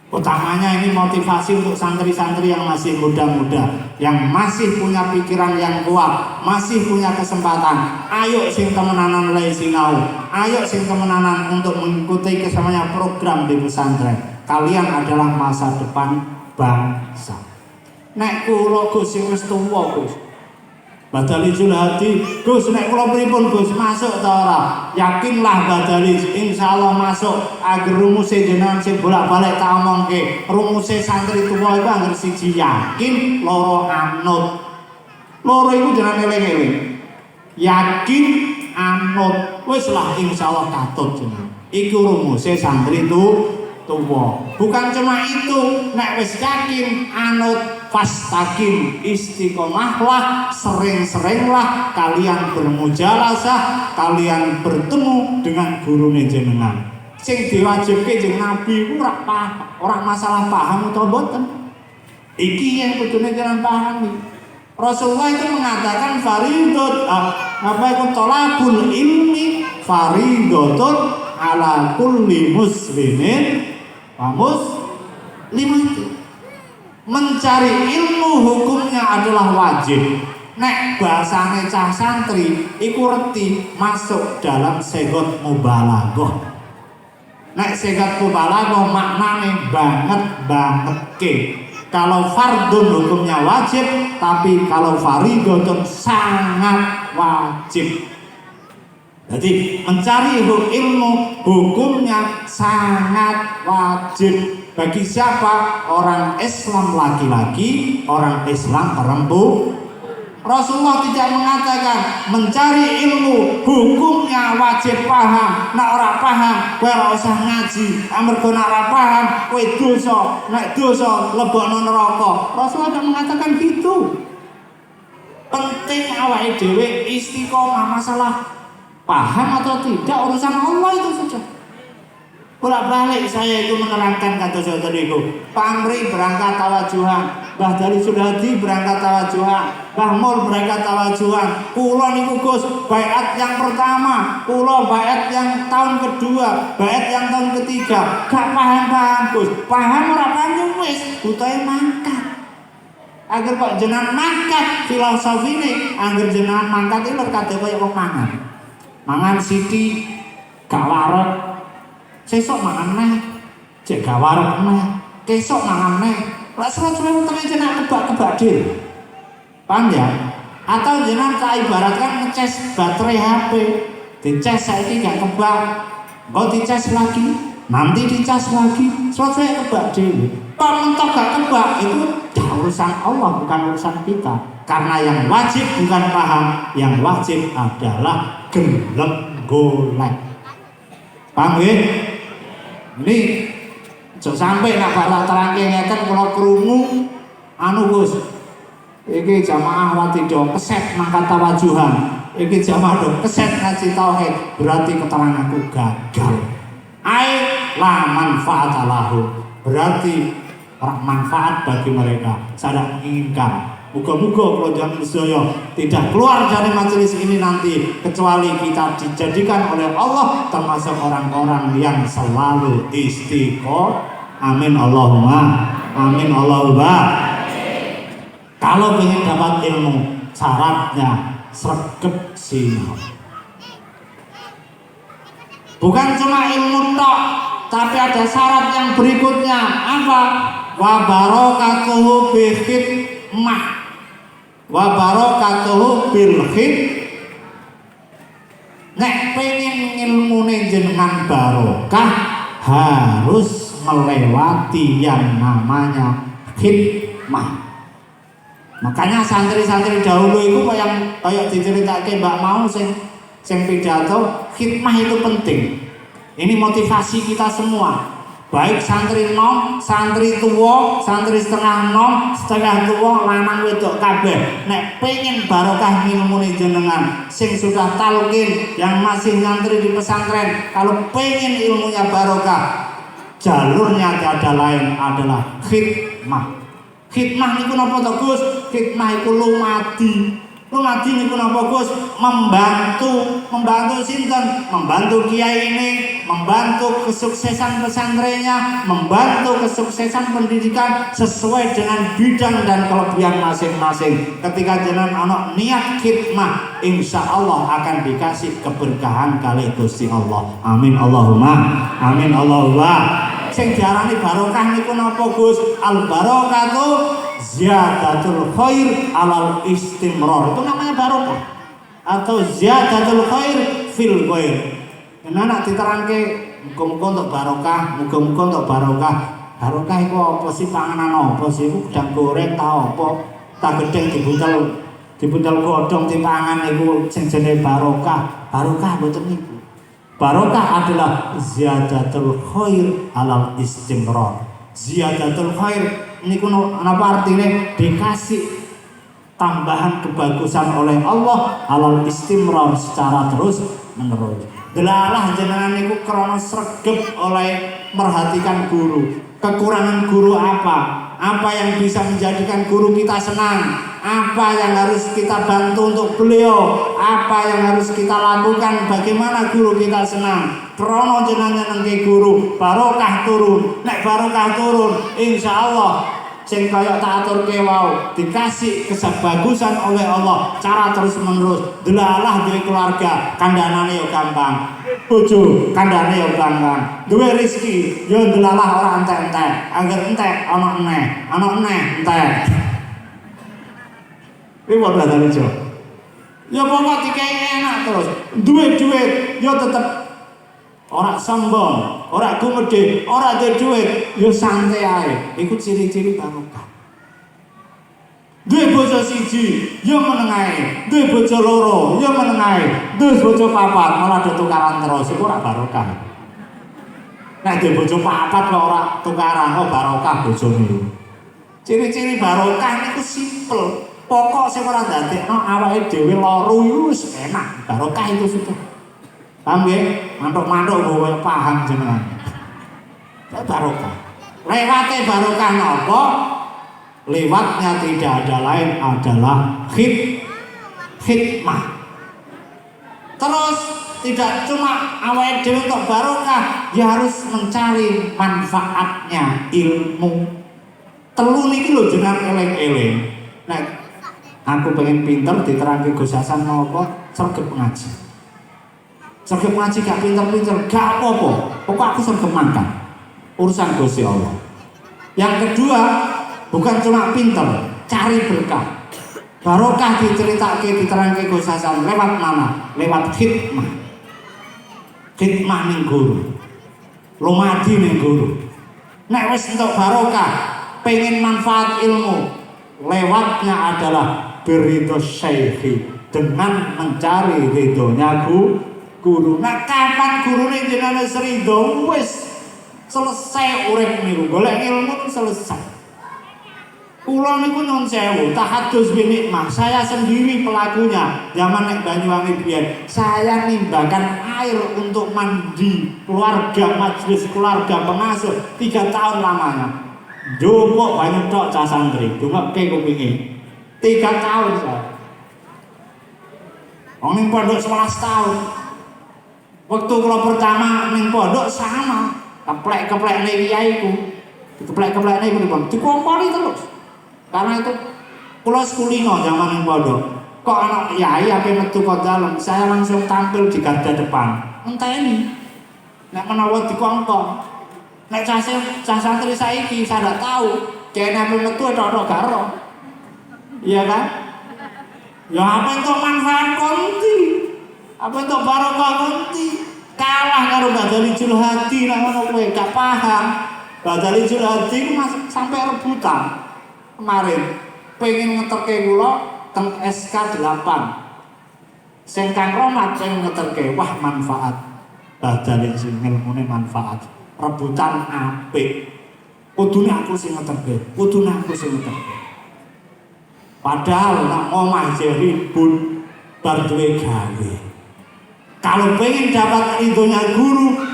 Utamanya ini motivasi untuk santri-santri yang masih muda-muda, yang masih punya pikiran yang kuat, masih punya kesempatan. Ayo sing temenanan lay sinau, ayo sing temenanan untuk mengikuti kesemuanya program di pesantren. Kalian adalah masa depan bangsa. Nek kula Gus sing wis tuwa Gus, Badali Julhadi, Gus nek kula pripun Gus masuk ta ora? Yakinlah Badali insyaallah masuk. Agar rumuse jenengan sing bolak-balik tak omongke. Rumuse santri tuwa iku angger siji yakin, loro anut. Loro iku jenengan eling-eling. Yakin, anut. Wis lah insyaallah katut jenengan. Iku rumuse santri tuwa. Bukan cuma itu, nek wis yakin, anut, fastaqim, istiqomahlah, sering-seringlah kalian bermujalasah, kalian bertemu dengan gurune jenengan. Sing diwajibke jeneng Nabi ora paham, ora masalah paham utawa boten. Iki yang kudune jenengan pahami. Rasulullah itu mengatakan faridot apa itu tolabul ilmi faridotun ala kulli muslimin wa muslimati. Mencari ilmu hukumnya adalah wajib. Nek bahasane cah santri iku reti masuk dalam segot mubalaghah. Nek segot mubalaghah maknane banget ke. Kalau fardun hukumnya wajib, tapi kalau faridotun sangat wajib. Jadi mencari ilmu hukumnya sangat wajib. Bagi siapa? Orang Islam laki-laki, orang Islam perempuan. Rasulullah tidak mengatakan mencari ilmu hukumnya wajib paham. Nek ora paham, kowe ora usah ngaji. Amarga nek ora paham, kowe dosa. Nek dosa lebokno neraka. Rasulullah tidak mengatakan gitu. Penting awake dhewe istiqomah, masalah paham atau tidak urusan Allah itu saja. Bolak-balik saya itu menerangkan kata saudara itu. Pamri berangkat tawajuhan, Mbah Dali Julhadi berangkat tawajuhan, Mbah Mul berangkat tawajuhan. Kula niku Gus, baiat yang pertama, kula baiat yang tahun kedua, baiat yang tahun ketiga. Gak paham Gus, paham ora paham wis, utahe mangkat. Agar kok jenengan mangkat filosofi ini, agar jenengan mangkat iki lho kadhe koyo wong mangan. Mangan sithik gak wareg. Sesok mangan neh, cek gak wareg neh, kesok mangan neh. Lah suwe-suwe utang jenengan kebak-kebak dhewe. Paham ya? Atau jenengan kaibaratkan ngecas baterai HP. Dicas saiki gak kebak, engko dicas lagi, nanti dicas lagi, suwe-suwe kebak dhewe. Kok mentok gak kebak itu urusan Allah, bukan urusan kita. Karena yang wajib bukan paham, yang wajib adalah gelem golek. Paham ya? Ini jauh sampai nak bakal terangke ngeten kula krungu anu Gus. Iki jamaah wati do keset mangkat tawajuhan. Iki jamaah do keset ngaji tauhid, berarti keteranganku gagal. Ae la manfaat lahu. Berarti orang manfaat bagi mereka. Saya menginginkan muga-muga kalau jangan sedaya tidak keluar dari majelis ini nanti kecuali kita dijadikan oleh Allah termasuk orang-orang yang selalu istiqomah. Amin Allahumma amin Allahumma. Kalau ingin dapat ilmu syaratnya sregep sinau. Bukan cuma ilmu tok, tapi ada syarat yang berikutnya. Apa? Wa barakatuhu bi khidmah. Wa barakatuhu bil khidmah. Nek pengen ilmune jenengan barokah harus melewati yang namanya khidmah. Makanya santri-santri dahulu itu kayak diceritake Mbak Mau sing pidato, khidmah itu penting. Ini motivasi kita semua. Baik santri nom, santri tua, santri setengah nom, setengah tua, lanang wedok kabeh. Nek pengen barokah ilmune jenengan, sing sudah talqin, yang masih nyantri di pesantren, kalau pengen ilmunya barokah, jalurnya tiada lain adalah khidmah. Khidmah niku napa to Gus? Khidmah iku lumadi. Lumadi niku napa Gus? Membantu sinten? Membantu kiai ini, membantu kesuksesan pesantrennya, membantu kesuksesan pendidikan sesuai dengan bidang dan kelebihan masing-masing. Ketika jenengan ana niat khidmah, insya Allah akan dikasih keberkahan kali Gusti Allah. Amin Allahumma amin Allahumma. Sing diarani barokah niku napa Gus? Al barokatu ziyadatul khair alal istimrar. Itu namanya barokah. Atau ziyadatul khair fil khair. Nek diterangke muga-muga untuk barokah, muga-muga untuk barokah. Barokah iku apa sih, panganan apa sih? Iku gedang goreng ta apa? Ta gedeng dibuntel godhong dipangan iku sing jenenge barokah. Barokah mboten niku. Barokah adalah ziyadatul khair alal istimrar. Ziyadatul khair niku napa artine? Dikasih tambahan kebagusan oleh Allah alal istimrar secara terus menerus. Delalah jenengan niku krana sregep oleh merhatikan guru. Kekurangan guru apa? Apa yang bisa menjadikan guru kita senang? Apa yang harus kita bantu untuk beliau? Apa yang harus kita lakukan? Bagaimana guru kita senang? Krono jenengan nengke guru, barokah turun. Nek barokah turun, insya Allah sing kaya tak aturke wau dikasih kesebagusan oleh Allah cara terus menerus. Delalah duwe keluarga, kandhanane yo gampang. Bojo kandhane yo gampang. Duwe rezeki yo delalah ora entek-entek. Angger entek ana eneh, ana eneh entek. Iki wae dadane jo. Ya pokok dikei enak terus. Duwe duit yo tetep ora sombong, ora gumedhe, ora duwe duit, yo santai ae. Iku ciri-ciri barokah. Duwe bojo siji, yo meneng ae. Duwe bojo loro, yo meneng ae. Duwe bojo papat, malah do tukaran terus, iku ora barokah. Nek duwe bojo papat kok ora tukaran, kok barokah bojone. Ciri-ciri barokah niku simpel. Pokok sing ora ndadekno awake dhewe lara wis enak. Barokah itu sudah. Paham nggih? Mantuk-mantuk kowe paham jenengan. Barokah. Lewate barokah napa? Lewatnya tidak ada lain adalah khidmah. Terus tidak cuma awake dhewe untuk barokah, ya harus mencari manfaatnya ilmu. Telu niki lho jenengan eling-eling. Nah, aku pengen pinter diterangke Gus Hasan napa? Sregep ngaji. Sregep ngaji gak pinter-pinter, gak apa-apa. Pokok aku sregep makan. Urusan Gusti Allah. Yang kedua, bukan cuma pinter, cari berkah. Barokah diceritake diterangke Gus Hasan lewat mana? Lewat khidmah. Khidmah ning guru. Lumadi ning guru. Nek wis entuk barokah, pengen manfaat ilmu, lewatnya adalah biridho syekhi, dengan mencari ridhonya guru. Nah kapan gurune jenenge ridho, wis selesai urip niku. Golek ilmu selesai. Kula niku nyuwun sewu, tahadus bi nikmah. Saya sendiri pelakunya. Zaman nek Banyuwangi biyen, saya nimbakan air untuk mandi keluarga, majelis keluarga pengasuh 3 tahun lamanya. Jupuk banyu tok cah santri, dungekke kupinge. 3 tahun saya. Wong ning pondok 11 tahun. Waktu kula pertama ning pondok sama, keplek-keplekne kiaiku. Keplek-keplekne pripun? Dikompori terus. Karena itu kula sekulino zaman ning pondok. Kok anak yai ape metu kok dalem, saya langsung tampil di garda depan. Enteni. Nek menawa dikongkon. Nek cah santri saiki saya ndak tahu, kene ape metu tok gak ero. Iya kan? Ya apa untuk manfaat konti? Apa untuk barokah konti? Kalah karo Badalijul Hadi nek ngono kowe gak paham. Badalijul Hadi ku sampai rebutan. Kemarin pengen ngeterke kula teng SK 8. Sing Kang Romat pengen ngeterke, wah manfaat. Badalijul ilmune manfaat. Rebutan apik. Kudune aku sing ngeterke, kudune aku sing ngeterke. Padahal nak omah ribut bar duwe gawe. Kalau pengen dapat ridhonya guru,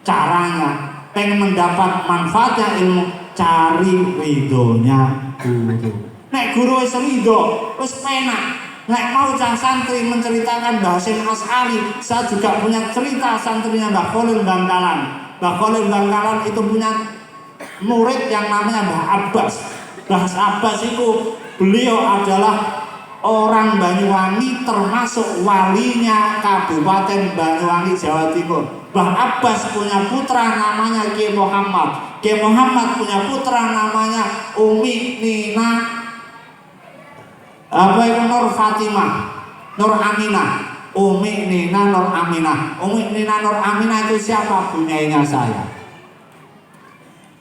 caranya pengen mendapat manfaatnya ilmu, cari ridhonya guru. Nek guru wis ridho, wis penak. Nek mau cah santri menceritakan Mbah Hasyim Asy'ari, saya juga punya cerita santrinya Mbah Khalil Bangkalan. Mbah Khalil Bangkalan itu punya murid yang namanya Mbah Abbas. Mbah Abbas itu beliau adalah orang Banyuwangi, termasuk walinya Kabupaten Banyuwangi, Jawa Timur. Mbah Abbas punya putra namanya Kiai Muhammad. Kiai Muhammad punya putra namanya Umi Nina Nur Fatimah, Nur Aminah. Umi Nina Nur Aminah. Umi Nina Nur Aminah itu siapa? Bunyainya saya.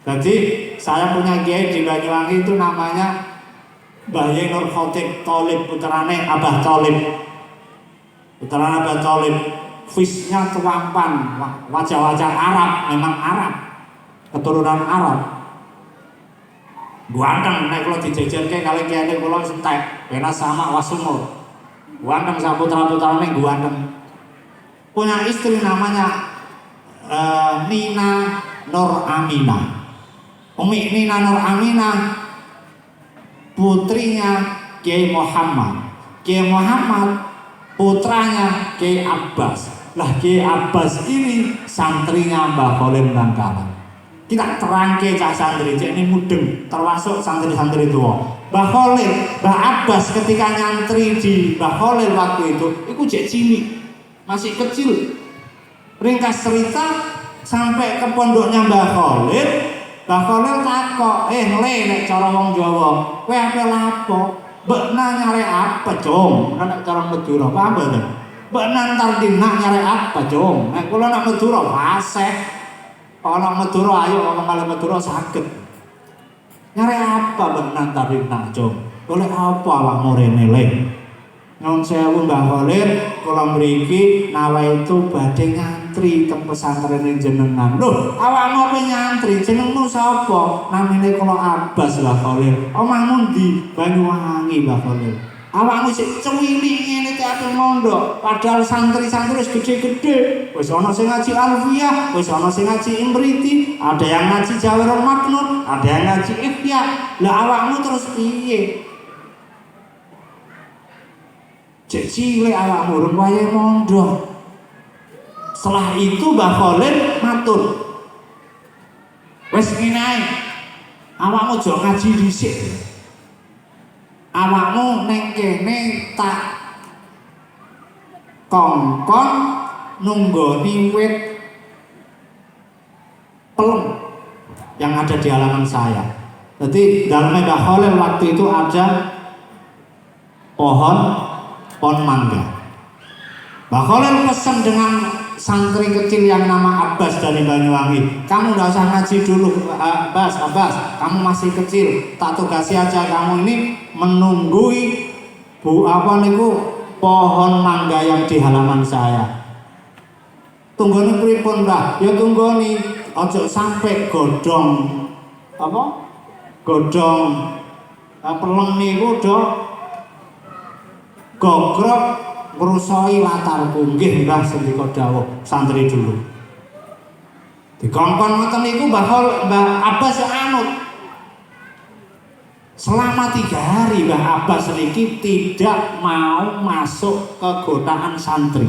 Jadi saya punya kiai di Banyuwangi itu namanya Mbah Yai Nur Khotib Tholib, putrane Abah Tholib. Putrane Abah Tholib. Fisnya tuampan, wajah-wajah Arab, memang Arab, keturunan Arab. Guanteng, nek kalau dijejerke kali kiai kula entek, bena sama wasumur. Guanteng sak putra-putrane guanteng. Punya istri namanya Nina Nur Aminah. Umi Nina Nur Aminah putrinya Kiai Muhammad. Kiai Muhammad putranya Kiai Abbas. Lah Kiai Abbas ini santrinya Mbah Khalil Bangkalan. Kita terangke cak santri, cak ini mudeng, termasuk santri-santri tua. Mbah Khalil, Mbah Abbas ketika nyantri di Mbah Khalil waktu itu cek cilik, masih kecil. Ringkas cerita sampai ke pondoknya Mbah Khalil. Mbah Khalil takok, le nek cara wong Jawa, kowe ape lapo? Mbok nyare apa, Jong? Nek cara Madura apa to? Mbok nantar dinak nyare apa, Jong? Nek kula nak Madura fasih. Ana Madura ayo ngomong kali Madura saged. Nyare apa mbok nantar dinak, Jong? Golek apa awakmu rene le? Nyuwun sewu Mbah Khalil, kula mriki nawa itu badhe nyantri teng pesantren jenengan. Lho, awakmu apa nyantri? Jenengmu sapa? Namine kula Abbas Mbah Khalil. Omahmu ndi? Banyuwangi Mbah Khalil. Awakmu sik cuwili ngene iki ape mondok, padahal santri-santri wis gede-gede. Wis ana sing ngaji Alfiyah, wis ana sing ngaji Imriti, ada yang ngaji Jawahirul Maknun, ada yang ngaji Ihya. Lah awakmu terus piye? Cek cilik awakmu urung wayahe mondok. Setelah itu Mbah Khalil matur. Wis ngene ae. Awakmu aja ngaji dhisik. Awakmu ning kene tak kongkon nunggoni wit pelem yang ada di halaman saya. Jadi dalam Mbah Khalil waktu itu ada pohon mangga. Mbah Khalil pesan dengan santri kecil yang nama Abbas dari Banyuwangi, kamu nggak usah ngaji dulu, Abbas, kamu masih kecil, tak tugasi aja kamu ini menunggui pohon mangga yang di halaman saya. Tunggoni pripun, Mbah? Ya tunggoni, ojo sampai godong pelem niku do gogrok ngrusoi latarku. Nggih Mbah sendika dawuh santri dulu. Dikongkon ngoten niku Mbah Abbas anut. Selama 3 hari Mbah Abbas niki tidak mau masuk ke godaan santri.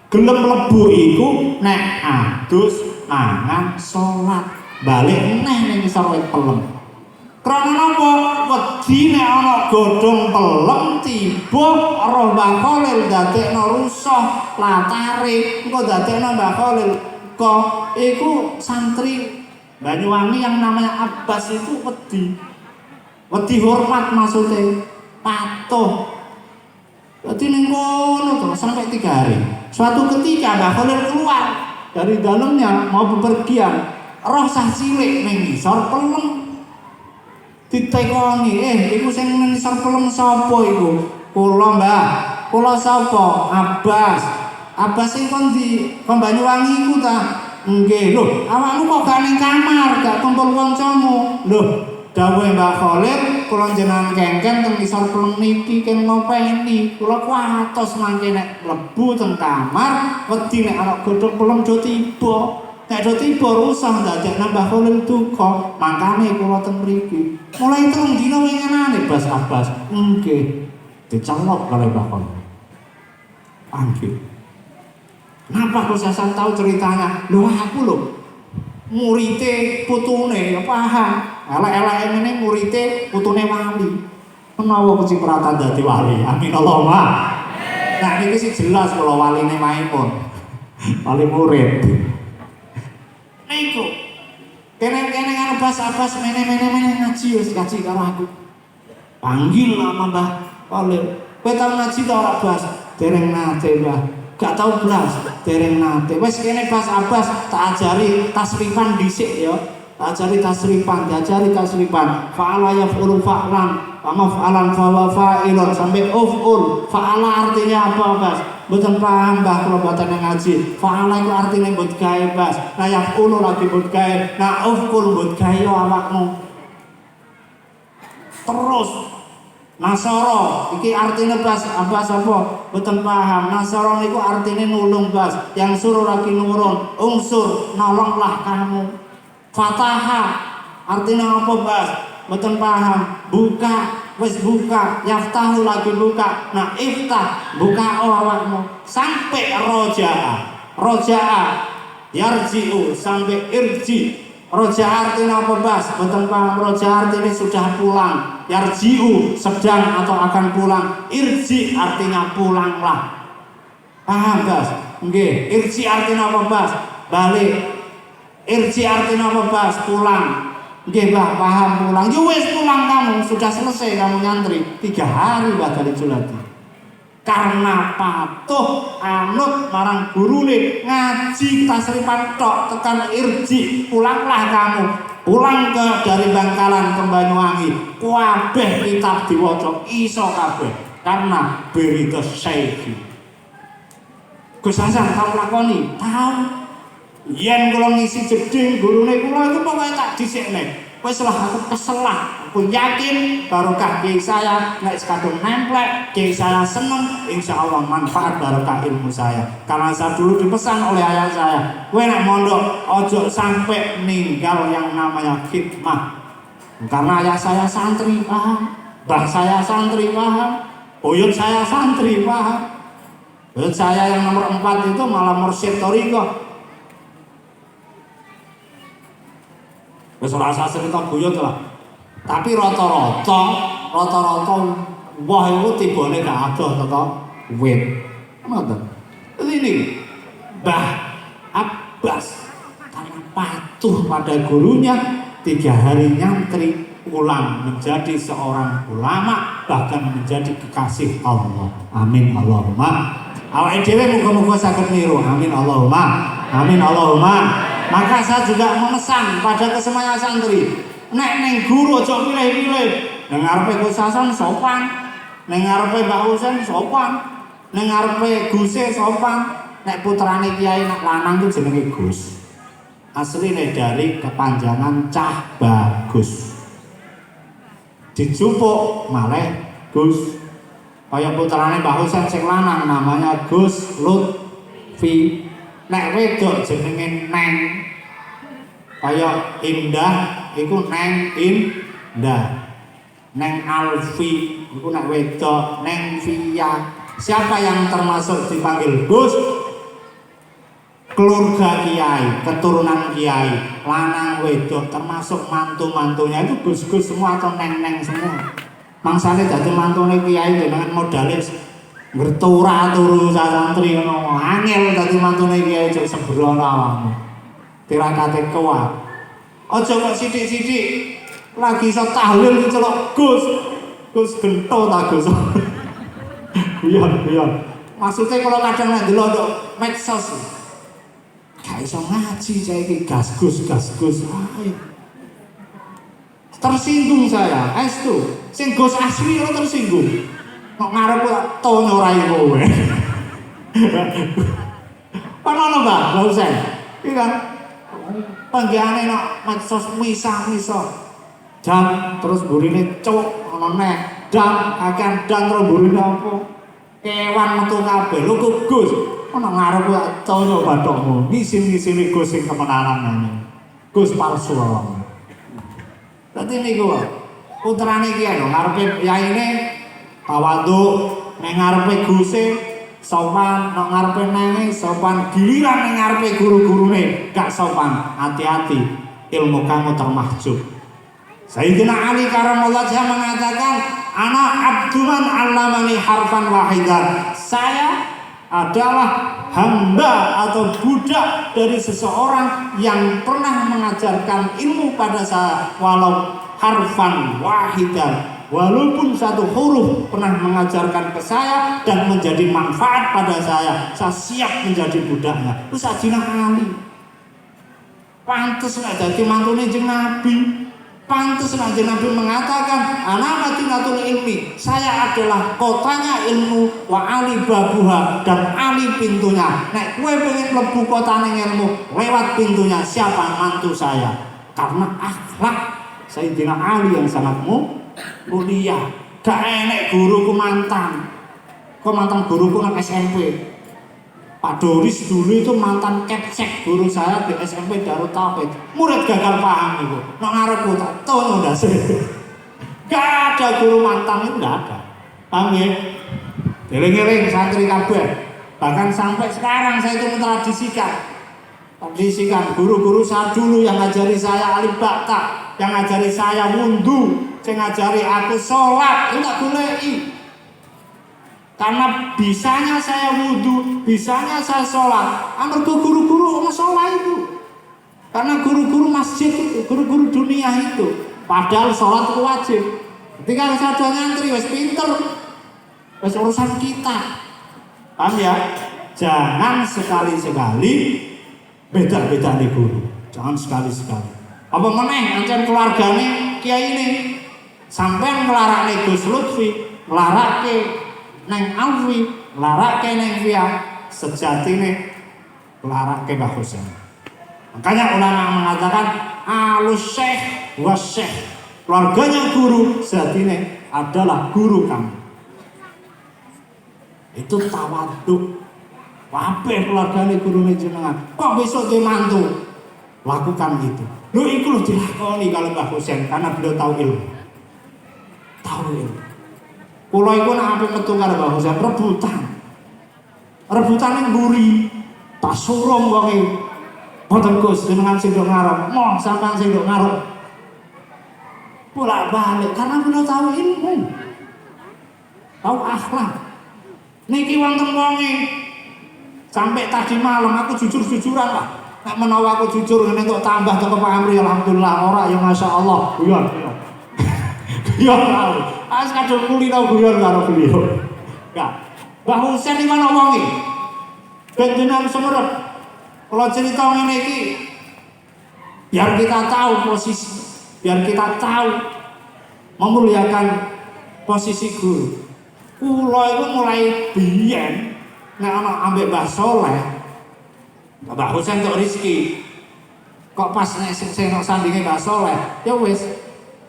Gelem mlebu iku nek adus mangan salat balik neh ning isor pelem. Krana napa? Wedi nek ana godhong pelem tiba roh Mbah Khalil dadekno rusuh latare, engko dadekno Mbah Khalil kok iku santri Banyuwangi yang namanya Abbas itu wedi hormat maksudnya patuh. Jadi ning kono terus sampai 3 hari. Suatu ketika Mbah Khalil keluar dari dalamnya mau bepergian, roh sah cilik ning ngisor pelem. Ditekoni, iku sing ning ngisor pelem sapa iku? Kula Mbah. Kula sapa? Abbas. Abbas sing kon Banyuwangi iku ta? Nggih. Lho, awakmu kok gak ning kamar, gak kumpul kancamu? Lho, dawuhe Mbah Khalil, kula jenengan kengken teng ngisor pelem niki ken ngopeni. Kula kuatos mangke nek mlebu teng kamar, wedi nek ana godhog pelem do tiba. Nek do tiba rusak dadekna Mbah Khalil duka. Mangkane kula teng mriki. Mulai 3 dina winginane Bas Abbas. Nggih. Dicelok karo Mbah Khalil. Angge. Napa kok Sasan tahu ceritanya? Lho aku lho murite putune paham. Elek-eleke ngene murite putune wali. Menawa kecipratan dadi wali. Amin Allahumma. Nah niki sih jelas kula waline maipun. Wali murid. Niku. Kene-kene karo Abbas mene ngaji wis ngaji karo aku. Panggil nama Mbah Khalil. Kowe tau ngaji ta ora Bas? Dereng nate Mbah. Gak tau blas, dereng nate. Wes kene Bas Abbas tak ajari tasrifan dhisik ya. Tak ajari tasrifan, diajari tasrifan. Fa'ala yaf'ulu fa'lan, wa maf'alan fa wa fa'ilun sampai uf'ul. Fa'ala artinya apa Bas? Mboten paham Mbah kula mboten ngaji. Fa'ala itu artinya mbut gawe Bas. Nah yaf'ulu lagi mbut gawe. Nah uf'ul mbut gawe awakmu. Terus Nasoro, iki artinya Bas apa? Betul paham. Nasoro itu artinya nulung Bas. Yang suruh lagi nurun. Unsur, nolonglah kamu. Fataha, artinya apa Bas? Betul paham. Buka, wes buka. Yaftahu lagi buka. Nah iftah, buka awakmu. Sampai roja'a, yarji'u sampai irji. Roja artinya apa Bas? Betul paham. Roja artinya sudah pulang. Yarji'u sedang atau akan pulang. Irji artinya pulanglah. Paham Bas? Nggih. Irji artinya apa Bas? Balik. Irji artinya apa Bas? Pulang. Nggih Mbah, paham pulang. Ya wis pulang kamu, sudah selesai kamu nyantri. 3 hari Mbah dari Julati. Karena patuh anut marang gurune, ngaji tasrifan tok tekan irji, pulanglah kamu. Pulang dari Bangkalan ke Banyuwangi, kabeh kitab diwaca iso kabeh karena berita Syekh. Gus Hasan tau lakoni? Tahu. Yen kula ngisi jeding gurune kula itu pokoke tak dhisikne. Wis lah aku kesel lah. Aku yakin barokah kiai saya nek sekadung nemplek, kiai saya seneng, insyaallah manfaat barokah ilmu saya. Karena saya dulu dipesan oleh ayah saya, kowe nek mondok ojo sampai ninggal yang namanya khidmah. Karena ayah saya santri paham, mbah saya santri paham, buyut saya santri paham. Buyut saya yang nomor 4 itu malah mursyid thariqah. Wis ora usah cerita buyut lah. Tapi rata-rata wah itu tibane gak adoh teko wit. Ngoten. Ini Mbah Abbas karena patuh pada gurunya 3 hari nyantri pulang menjadi seorang ulama, bahkan menjadi kekasih Allah. Amin Allahumma. Awake dhewe muga-muga saged niru. Amin Allahumma. Amin Allahumma. Maka saya juga memesan pada kesemuanya santri, nek neng guru aja pilih-pilih. Neng ngarepe Gus Hasan sopan, neng ngarepe Mbak Husen sopan, neng ngarepe Guse sopan. Nek putrane kiai nak lanang ku jenenge Gus. Asline dari kepanjangan Cah Bagus. dijupuk malih Gus. Kaya putrane Mbah Husain sing lanang namanya Gus Lutfi. Nek wedok jenenge Neng. Kaya Indah iku Neng Indah. Neng Alfi iku nek wedok Neng Via. Siapa yang termasuk dipanggil Gus? Keluarga kiai, keturunan kiai, lanang wedok termasuk mantu-mantunya itu Gus-gus semua atau neng-neng semua. Mangsane dadi mantune kiai dengan modalis bertura turu santri ngono. Angel dadi mantune kiai cek sembrono awakmu. Tirakate kuat. Aja kok sithik-sithik lagi iso tahlil celok Gus. Gus gento ta Gus. Guyon. Maksudnya kalau kadang nek delok medsos gak iso ngaji saiki gas-gus. Tersinggung saya, estu. Sing Gus asli ora tersinggung. Kok ngarep kok tono rai kowe. Panono, Mbak, gak usah. Iki kan panggiane nek medsos misah-misah. Dan terus burine cuk ana neh. Dan akan dan terus burine apa? Kewan metu kabeh lho kok Gus ana ngarep kok tono bathokmu ngisin-ngisini Gus sing kemenaran ngene Gus palsu wae. Dadi niku putrane iki lho ngarepe yaine tawadhu ning ngarepe Guse sopan, nek ngarepe nenge sopan, giliran ning ngarepe guru-gurune gak sopan. Hati-hati ilmu kamu termahjub. Sayyidina Ali karamallahu wajhahu mengatakan ana abduman allamani harfan wahidan. Saya adalah hamba atau budak dari seseorang yang pernah mengajarkan ilmu pada saya walau harfan wahidan, walaupun satu huruf pernah mengajarkan ke saya dan menjadi manfaat pada saya siap menjadi budaknya. Itu Sayyidina Ali. Pantes nek dadi mantune Kanjeng Nabi. Pantes Kanjeng Nabi mengatakan ana madinatul ilmi, saya adalah kotanya ilmu wa ali babuha, dan ali pintunya. Nek kowe pengen mlebu kotane ilmu lewat pintunya siapa? Mantu saya. Karena akhlak Sayyidina Ali yang sangat mulia. Gak enek guruku mantan. Kok mantan guruku nang SMP. Pak Doris dulu itu mantan kepsek guru saya di SMP Darut Tauhid. Murid gagal paham itu. Nek ngarepku tak tono ndase. Gak ada guru mantan itu, gak ada. Paham ya? Eling-eling santri kabeh. Bahkan sampai sekarang saya itu mentradisikan guru-guru saya dulu yang ngajari saya alif bakta, yang ngajari saya wudhu, yang ngajari aku sholat, itu tak goleki. Karena bisanya saya wudhu, bisanya saya sholat, amarga guru-guru sholat itu. Karena guru-guru masjid itu, guru-guru dunia itu, padahal sholat itu wajib. Ketika saya ada ngantri, wes pinter, wes urusan kita. Paham ya? Jangan sekali-sekali beda-beda nih guru. Jangan sekali-sekali. Apa meneh ancen keluargane kiai ini sampean nglarakne Gus Lutfi, nglarake Neng Alfi, larake Neng Via, sejatine larake Mbah Husain. Makanya ulama mengatakan alus syekh was syekh. Keluarganya guru, sejatine adalah guru kamu. Itu tawadhu. Kabeh keluargane gurune jenengan. Kok besok dia mantu? Lakukan itu. Lho iku lho dilakoni kalau Mbah Husain karena beliau tahu ilmu. Tahu ilmu. Kulo iku nek ape metu karo Mbah Husain rebutan. Rebutane mburi. Tak surung wonge. Mboten Gus jenengan sing ndok ngarep. Moh sampean sing ndok ngarep. Bolak-balik karena beliau tahu ilmu. Tahu akhlak. Niki wonten wonge. Sampai tadi malam aku jujur-jujuran lah. Nek menawa aku jujur ngene kok tambah teko Pak Amri alhamdulillah ora ya masyaallah. Guyon. Guyon. As kadung kulino guyon karo beliau. Enggak. Mbah Husain iki ana wong iki. Ben jenengan semerep. Kalau cerita ngene iki biar kita tahu posisi, biar kita tahu memuliakan posisi guru. Kula iku mulai biyen nek ana ambek Mbah Soleh, Mbah Husain tok rezeki. Kok pas nek sing sandinge Mbah Soleh, ya wis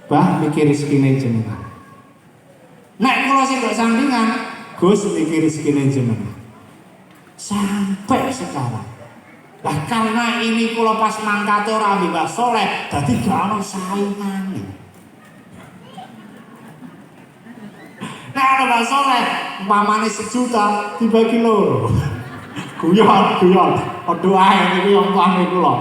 Bah mikir rezekine jenengan. Nek kula sing mbok sandingan, Gus mikir rezekine jenengan. Sampai sekarang. Lah karena ini kula pas mangkate ora ambek Mbah Soleh, dadi gak ono saingane. Nek ana Mbah Soleh, umpamane 1 juta dibagi loro. Guyon, padha ae niki umpame kula.